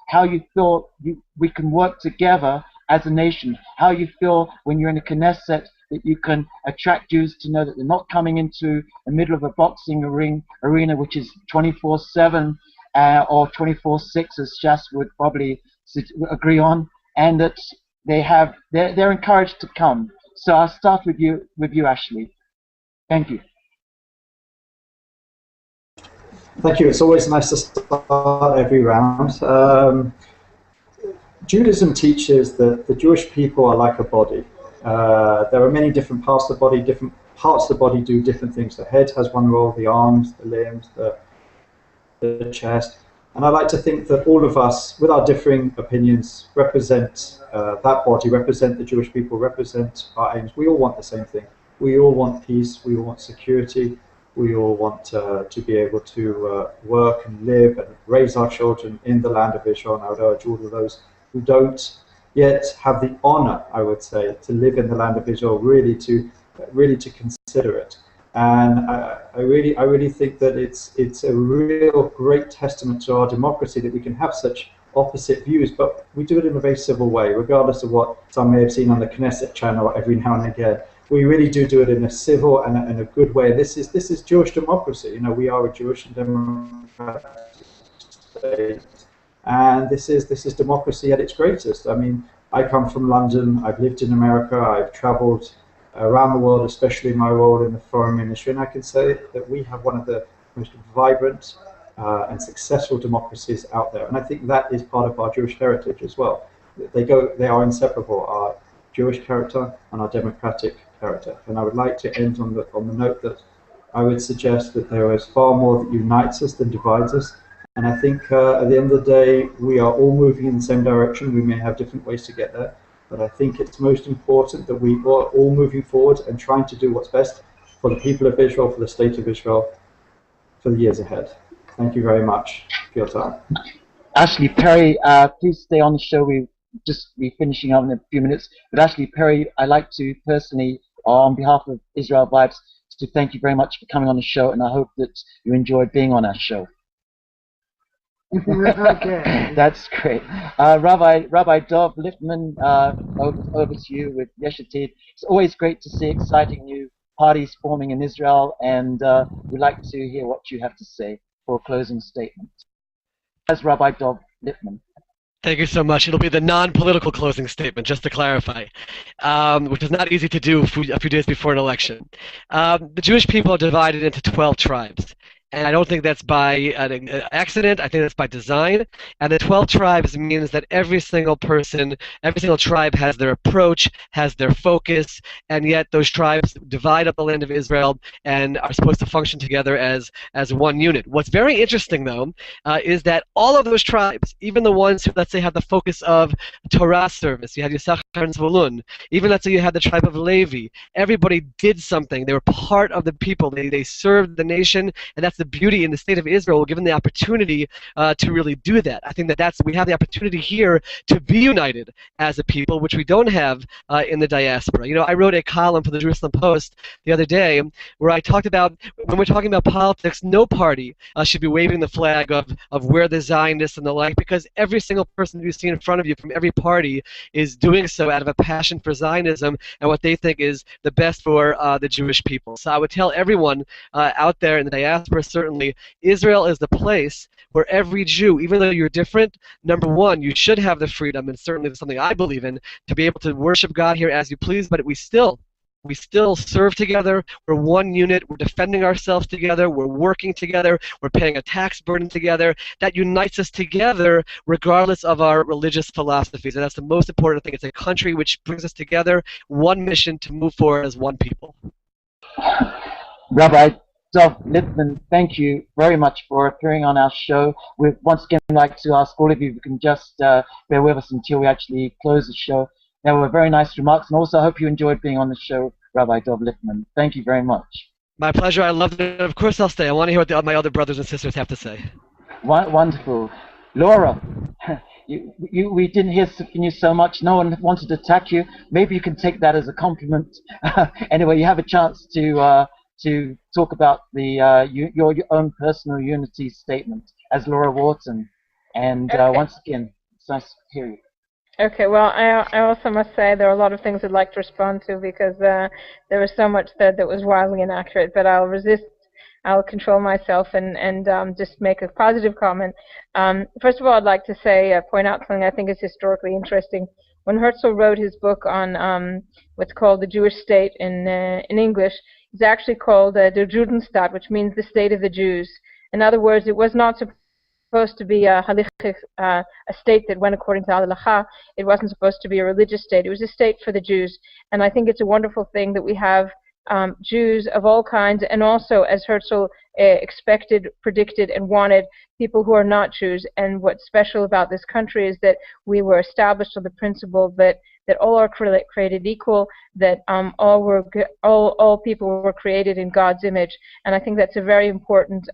how you feel we can work together as a nation, how you feel when you're in a Knesset that you can attract Jews to know that they're not coming into the middle of a boxing arena which is 24/7 or 24/6, as Shas would probably agree on, and that they're encouraged to come. So I'll start with you, Ashley. Thank you. Thank you. It's always nice to start every round. Judaism teaches that the Jewish people are like a body. There are many different parts of the body. Different parts of the body do different things. The head has one role, the arms, the limbs, the chest. And I like to think that all of us, with our differing opinions, represent that body, represent the Jewish people, represent our aims. We all want the same thing. We all want peace. We all want security. We all want to be able to work and live and raise our children in the land of Israel. And I would urge all of those who don't yet have the honor, I would say, to live in the land of Israel, really to consider it. And I really think that it's a real great testament to our democracy that we can have such opposite views, but we do it in a very civil way, regardless of what some may have seen on the Knesset channel every now and again. We really do it in a civil and a good way. This is Jewish democracy. You know, we are a Jewish and democratic state, and this is democracy at its greatest. I mean, I come from London. I've lived in America. I've traveled around the world, especially my role in the foreign ministry, and I can say that we have one of the most vibrant and successful democracies out there, and I think that is part of our Jewish heritage as well. They are inseparable, our Jewish character and our democratic character. And I would like to end on the note that I would suggest that there is far more that unites us than divides us. And I think at the end of the day, we are all moving in the same direction. We may have different ways to get there, but I think it's most important that we are all moving forward and trying to do what's best for the people of Israel, for the state of Israel, for the years ahead. Thank you very much for your time. Ashley Perry, please stay on the show. We'll just be finishing up in a few minutes. But Ashley Perry, I'd like to personally, on behalf of Israel Vibes, to thank you very much for coming on the show, and I hope that you enjoyed being on our show. Okay. That's great. Rabbi Dov Liftman, over to you with Yesh Atid. It's always great to see exciting new parties forming in Israel, and we'd like to hear what you have to say for a closing statement. As Rabbi Dov Liftman. Thank you so much. It'll be the non-political closing statement, just to clarify, which is not easy to do a few days before an election. The Jewish people are divided into 12 tribes. And I don't think that's by an accident. I think that's by design. And the 12 tribes means that every single person, every single tribe has their approach, has their focus, and yet those tribes divide up the land of Israel and are supposed to function together as one unit. What's very interesting, though, is that all of those tribes, even the ones who, let's say, have the focus of Torah service, you had Yisachar and Zvulun, even let's say you had the tribe of Levi, everybody did something. They were part of the people. They served the nation, and that's the beauty in the state of Israel. We're given the opportunity to really do that. I think that we have the opportunity here to be united as a people, which we don't have in the diaspora. You know, I wrote a column for the Jerusalem Post the other day where I talked about, when we're talking about politics, no party should be waving the flag of we're the Zionists and the like, because every single person you see in front of you from every party is doing so out of a passion for Zionism and what they think is the best for the Jewish people. So I would tell everyone out there in the diaspora, certainly, Israel is the place where every Jew, even though you're different, number one, you should have the freedom, and certainly it's something I believe in, to be able to worship God here as you please, but we still serve together. We're one unit. We're defending ourselves together. We're working together. We're paying a tax burden together. That unites us together regardless of our religious philosophies, and that's the most important thing. It's a country which brings us together, one mission to move forward as one people. Rabbi Dov Liftman, thank you very much for appearing on our show. We'd once again like to ask all of you if you can just bear with us until we actually close the show. They were very nice remarks, and also I hope you enjoyed being on the show, Rabbi Dov Liftman. Thank you very much. My pleasure. I loved it. Of course I'll stay. I want to hear what my other brothers and sisters have to say. Wonderful. Laura, we didn't hear from you so much. No one wanted to attack you. Maybe you can take that as a compliment. Anyway, you have a chance to talk about your own personal unity statement as Laura Wharton. And once again, it's nice to hear you. Okay, well, I also must say there are a lot of things I'd like to respond to because there was so much said that was wildly inaccurate, but I'll resist. I'll control myself and just make a positive comment. First of all, I'd like to say, point out something I think is historically interesting. When Herzl wrote his book on what's called the Jewish state in English, it's actually called Der Judenstaat, which means the state of the Jews. In other words, it was not supposed to be a state that went according to halacha. It wasn't supposed to be a religious state. It was a state for the Jews. And I think it's a wonderful thing that we have Jews of all kinds, and also, as Herzl expected, predicted, and wanted, people who are not Jews. And what's special about this country is that we were established on the principle that all are created equal, that all people were created in God's image. And I think that's a very important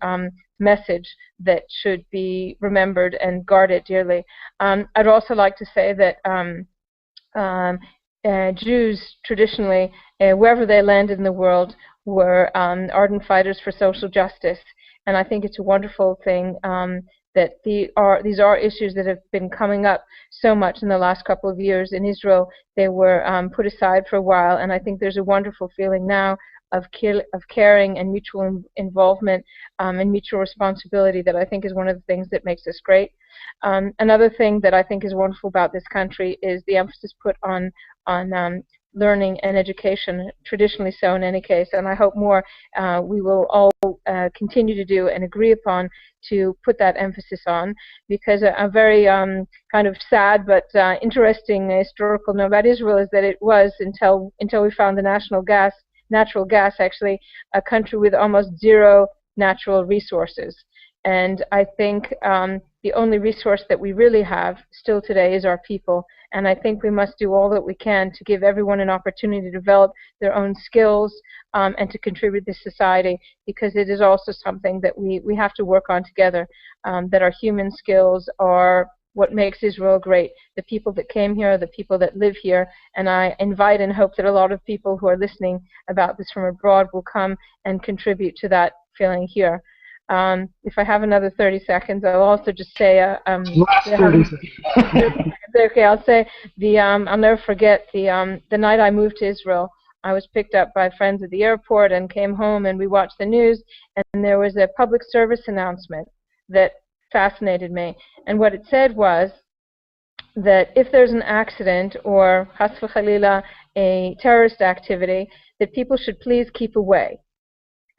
message that should be remembered and guarded dearly. I'd also like to say that Jews traditionally, wherever they landed in the world, were ardent fighters for social justice. And I think it's a wonderful thing that these are issues that have been coming up so much in the last couple of years in Israel. They were put aside for a while, and I think there's a wonderful feeling now of caring and mutual involvement and mutual responsibility that I think is one of the things that makes us great. Another thing that I think is wonderful about this country is the emphasis put on learning and education, traditionally so in any case, and I hope more we will all continue to do and agree upon to put that emphasis on, because a very kind of sad but interesting historical note about Israel is that it was, until we found the natural gas actually, a country with almost zero natural resources. And I think the only resource that we really have still today is our people. And I think we must do all that we can to give everyone an opportunity to develop their own skills and to contribute to society, because it is also something that we have to work on together, that our human skills are what makes Israel great. The people that came here, the people that live here, and I invite and hope that a lot of people who are listening about this from abroad will come and contribute to that feeling here. If I have another 30 seconds, I'll also just say, okay, I'll say I'll never forget the night I moved to Israel. I was picked up by friends at the airport and came home, and we watched the news, and there was a public service announcement that fascinated me. And what it said was that if there's an accident or chas v'chalila, a terrorist activity, that people should please keep away.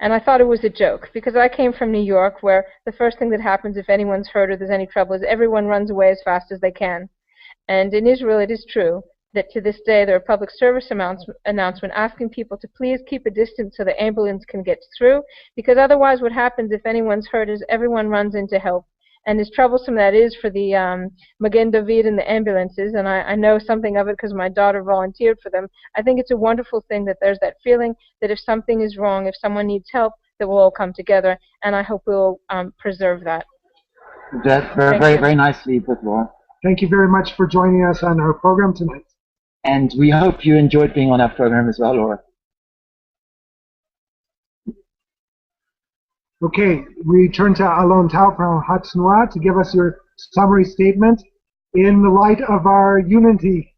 And I thought it was a joke, because I came from New York, where the first thing that happens if anyone's hurt or there's any trouble is everyone runs away as fast as they can. And in Israel, it is true that to this day there are public service announcement asking people to please keep a distance so the ambulance can get through, because otherwise what happens if anyone's hurt is everyone runs in to help. And as troublesome that is for the Magen David and the ambulances, and I know something of it because my daughter volunteered for them, I think it's a wonderful thing that there's that feeling that if something is wrong, if someone needs help, that we'll all come together, and I hope we'll preserve that. That's very nicely put, Laura. Thank you very much for joining us on our program tonight. And we hope you enjoyed being on our program as well, Laura. Okay, we turn to Alon Tal from Hatznua to give us your summary statement in the light of our unity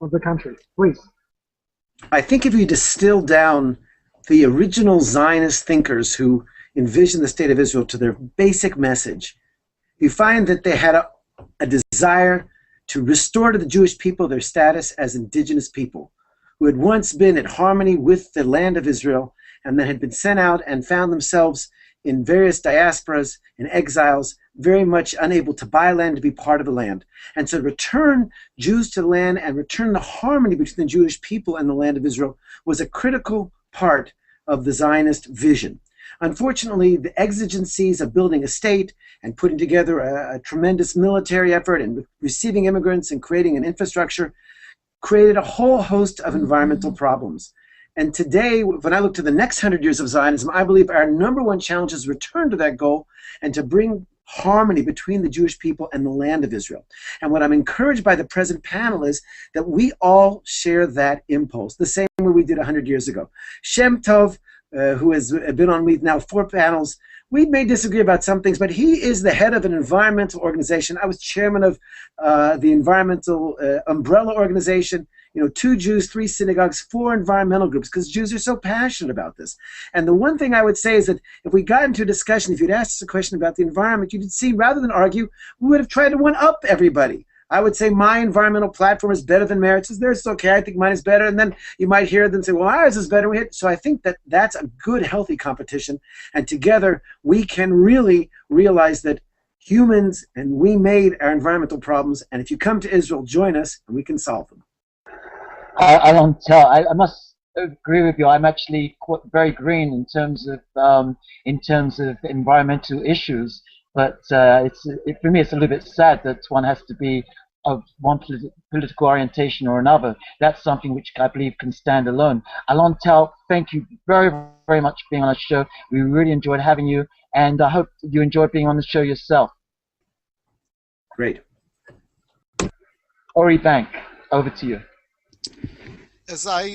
of the country. Please. I think if you distill down the original Zionist thinkers who envisioned the state of Israel to their basic message, you find that they had a desire to restore to the Jewish people their status as indigenous people who had once been at harmony with the land of Israel, and then had been sent out and found themselves in various diasporas and exiles, very much unable to buy land, to be part of the land. And so return Jews to the land and return the harmony between the Jewish people and the land of Israel was a critical part of the Zionist vision. Unfortunately, the exigencies of building a state and putting together a tremendous military effort and receiving immigrants and creating an infrastructure created a whole host of environmental problems. And today, when I look to the next 100 years of Zionism, I believe our number one challenge is to return to that goal and to bring harmony between the Jewish people and the land of Israel. And what I'm encouraged by the present panel is that we all share that impulse, the same way we did 100 years ago. Shem Tov, who has been on with now 4 panels, we may disagree about some things, but he is the head of an environmental organization. I was chairman of the environmental umbrella organization. 2 Jews, 3 synagogues, 4 environmental groups, because Jews are so passionate about this. And the one thing I would say is that if we got into a discussion, if you'd asked us a question about the environment, you'd see, rather than argue, we would have tried to one-up everybody. I would say my environmental platform is better than Meretz. Theirs is okay, I think mine is better. And then you might hear them say, well, ours is better. So I think that that's a good, healthy competition. And together, we can really realize that humans and we made our environmental problems. And if you come to Israel, join us, and we can solve them. Alon Tal, I must agree with you. I'm actually very green in terms of environmental issues, but for me it's a little bit sad that one has to be of one political orientation or another. That's something which I believe can stand alone. Alon Tal, thank you very, very much for being on our show. We really enjoyed having you, and I hope you enjoyed being on the show yourself. Great. Ori Bank, over to you. As I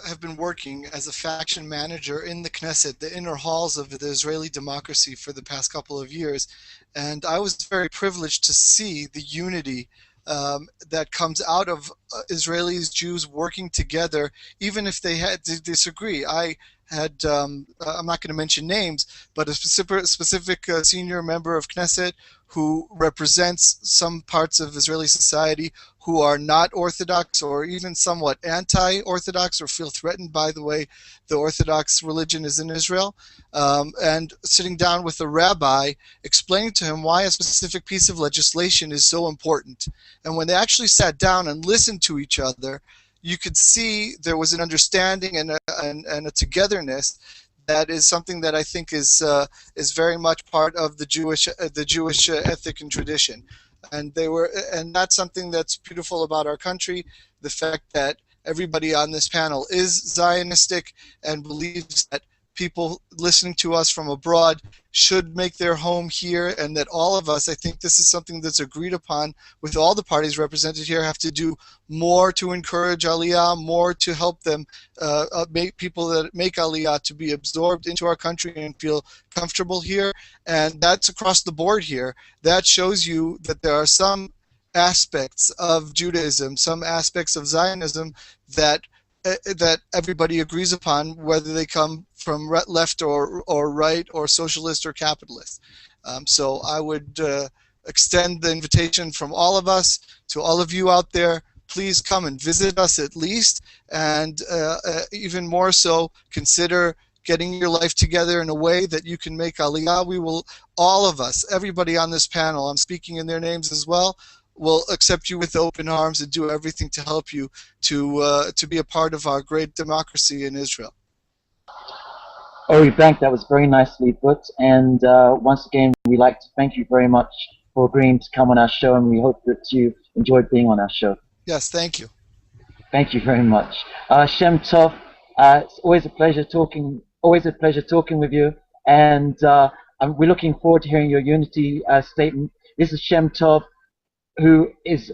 have been working as a faction manager in the Knesset, the inner halls of the Israeli democracy for the past couple of years, and I was very privileged to see the unity that comes out of Israelis, Jews working together, even if they had to disagree. I had, I'm not going to mention names, but a specific senior member of Knesset who represents some parts of Israeli society who are not Orthodox or even somewhat anti-Orthodox or feel threatened by the way the Orthodox religion is in Israel, and sitting down with a rabbi explaining to him why a specific piece of legislation is so important. And when they actually sat down and listened to each other, you could see there was an understanding and a togetherness that is something that I think is very much part of the Jewish ethic and tradition. And that's something that's beautiful about our country, the fact that everybody on this panel is Zionistic and believes that people listening to us from abroad should make their home here, and that all of us, I think this is something that's agreed upon with all the parties represented here, have to do more to encourage Aliyah, more to help them make people that make Aliyah to be absorbed into our country and feel comfortable here. And that's across the board here. That shows you that there are some aspects of Judaism, some aspects of Zionism that everybody agrees upon, whether they come from left or right or socialist or capitalist. So I would extend the invitation from all of us to all of you out there. Please come and visit us at least, and even more so, consider getting your life together in a way that you can make Aliyah. We will, all of us, everybody on this panel, I'm speaking in their names as well, will accept you with open arms and do everything to help you to be a part of our great democracy in Israel. Ori Bank, that was very nicely put. And once again, we'd like to thank you very much for agreeing to come on our show, and we hope that you enjoyed being on our show. Yes, thank you. Thank you very much. Shem Tov, it's always a pleasure talking with you, and we're looking forward to hearing your unity statement. This is Shem Tov, who is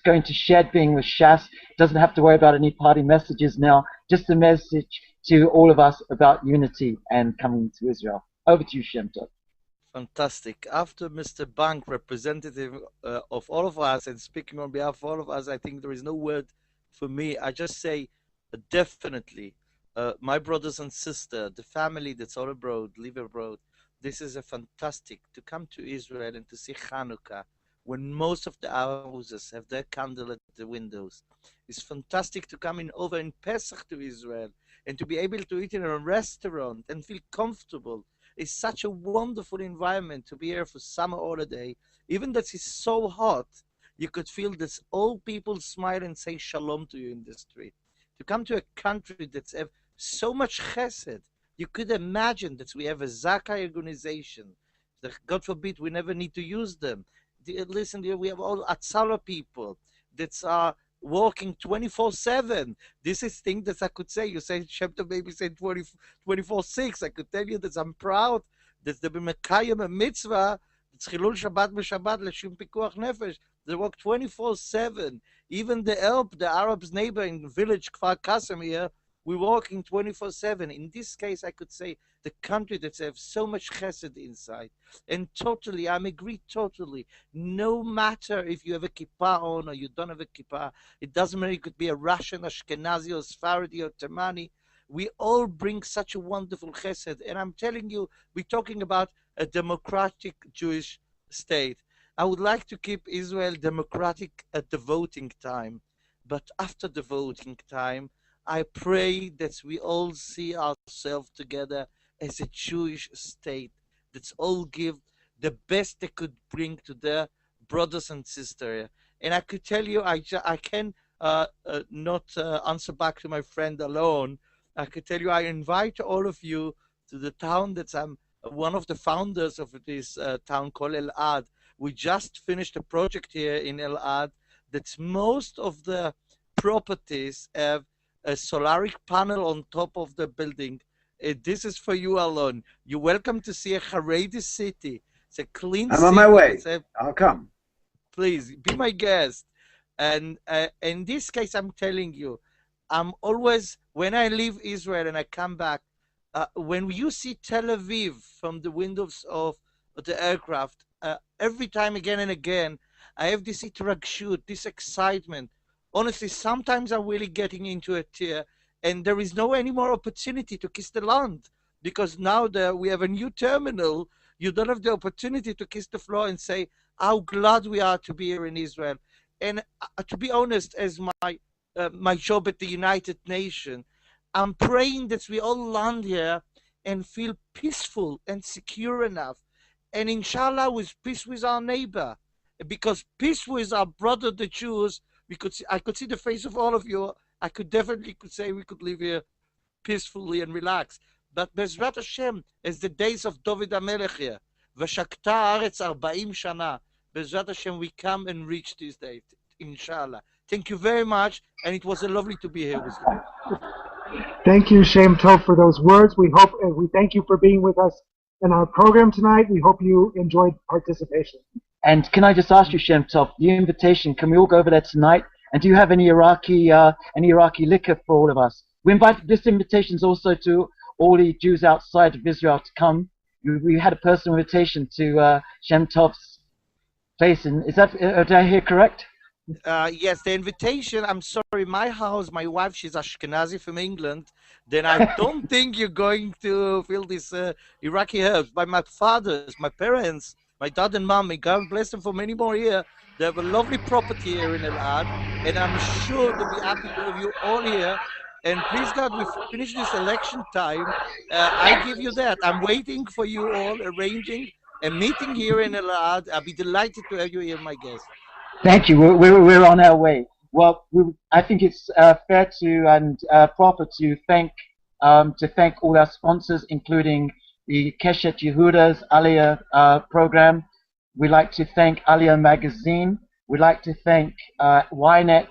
going to shed being with Shas. Doesn't have to worry about any party messages now. Just a message to all of us about unity and coming to Israel. Over to you, Shem Tov. Fantastic. After Mr. Bank, representative of all of us and speaking on behalf of all of us, I think there is no word for me. I just say definitely, my brothers and sisters, the family that's all abroad, live abroad, this is a fantastic to come to Israel and to see Hanukkah when most of the houses have their candle at the windows. It's fantastic to come over in Pesach to Israel and to be able to eat in a restaurant and feel comfortable. It's such a wonderful environment to be here for summer holiday. Even that it's so hot, you could feel this old people smile and say shalom to you in the street. To come to a country that's have so much chesed, you could imagine that we have a Zaka organization. That God forbid we never need to use them. Listen here, we have all Atzala people that are working 24/7. This is thing that I could say. You say Shem Tov maybe say 24/6. I could tell you that I'm proud that they b'mekayim a mitzvah. It's Chilul Shabbat b'Shabbat l'shum pikuach nefesh. They work 24/7. Even the Arab's neighbor in the village Kfar Kasem here, we're working 24/7. In this case, I could say the country that have so much chesed inside. And totally, I agree totally. No matter if you have a kippah on or you don't have a kippah, it doesn't matter. It could be a Russian, Ashkenazi, or Sephardi, or Temani. We all bring such a wonderful chesed. And I'm telling you, we're talking about a democratic Jewish state. I would like to keep Israel democratic at the voting time. But after the voting time, I pray that we all see ourselves together as a Jewish state that's all give the best they could bring to their brothers and sisters. And I could tell you, I can not answer back to my friend alone. I could tell you, I invite all of you to the town that's I'm one of the founders of this town called Elad. We just finished a project here in Elad that most of the properties have a solaric panel on top of the building. This is for you alone. You're welcome to see a Haredi city. It's a clean city. I'm on my way. I'll come. Please, be my guest. And in this case, I'm telling you, I'm always, when I leave Israel and I come back, when you see Tel Aviv from the windows of the aircraft, every time again and again, I have this itragshut, this excitement. Honestly, sometimes I'm really getting into a tear, and there is no any more opportunity to kiss the land, because now that we have a new terminal, you don't have the opportunity to kiss the floor and say how glad we are to be here in Israel. And to be honest, as my job at the United Nations, I'm praying that we all land here and feel peaceful and secure enough, and inshallah with peace with our neighbor, because peace with our brother the Jews, I could see the face of all of you. I could definitely say we could live here peacefully and relaxed. But Bezrat Hashem, as the days of David HaMelech here, V'shakta haaretz 40 shana, Bezrat Hashem, we come and reach this day, inshallah. Thank you very much, and it was lovely to be here with you. Thank you, Shem Tov, for those words. We thank you for being with us in our program tonight. We hope you enjoyed participation. And can I just ask you, Shem Tov, the invitation, can we all go over there tonight? And do you have any Iraqi liquor for all of us? We invite, this invitation is also to all the Jews outside of Israel to come. We had a personal invitation to Shem Tov's place. And is that, did I hear correct? Yes, the invitation, I'm sorry, my house, my wife, she's Ashkenazi from England, then I don't think you're going to feel this Iraqi herbs. By my fathers, my parents, my dad and mom, may God bless them for many more years. They have a lovely property here in Elad, and I'm sure they'll be happy to have you all here. And please God, we finish this election time. I give you that. I'm waiting for you all, arranging a meeting here in Elad. I'll be delighted to have you here, my guest. Thank you. We're on our way. Well, I think it's fair to and proper to thank all our sponsors, including the Keshet Yehuda's Aliyah program. We'd like to thank Aliyah Magazine. We'd like to thank Ynet,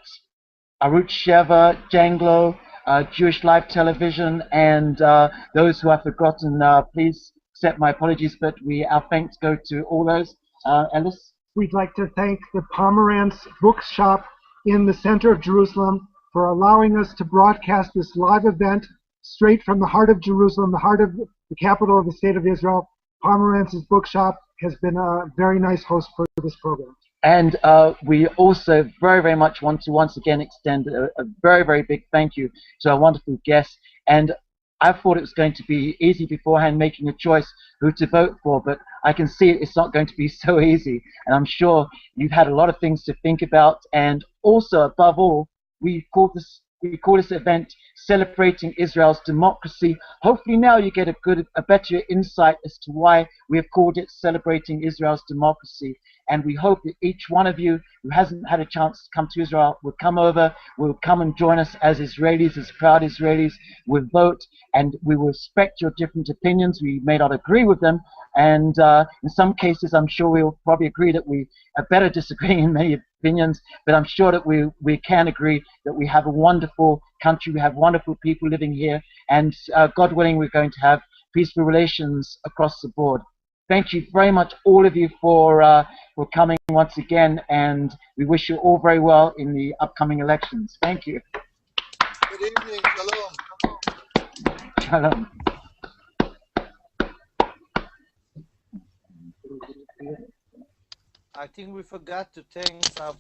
Arutz Sheva, Janglo, Jewish Live Television, and those who I've forgotten. Please accept my apologies, but our thanks go to all those. Ellis? We'd like to thank the Pomerantz Bookshop in the center of Jerusalem for allowing us to broadcast this live event straight from the heart of Jerusalem, the heart of the capital of the state of Israel. Pomerantz's Bookshop has been a very nice host for this program. And we also very, very much want to once again extend a very, very big thank you to our wonderful guests. And I thought it was going to be easy beforehand making a choice who to vote for, but I can see it's not going to be so easy. And I'm sure you've had a lot of things to think about. And also, above all, we call this event Celebrating Israel's Democracy. Hopefully now you get a better insight as to why we have called it Celebrating Israel's Democracy. And we hope that each one of you who hasn't had a chance to come to Israel will come over, will come and join us as Israelis, as proud Israelis, will vote, and we will respect your different opinions. We may not agree with them, and in some cases I'm sure we'll probably agree that we are better disagreeing in many opinions, but I'm sure that we can agree that we have a wonderful country, we have wonderful people living here, and God willing we're going to have peaceful relations across the board. Thank you very much, all of you, for coming once again, and we wish you all very well in the upcoming elections. Thank you. Good evening. Shalom. Shalom. I think we forgot to thank our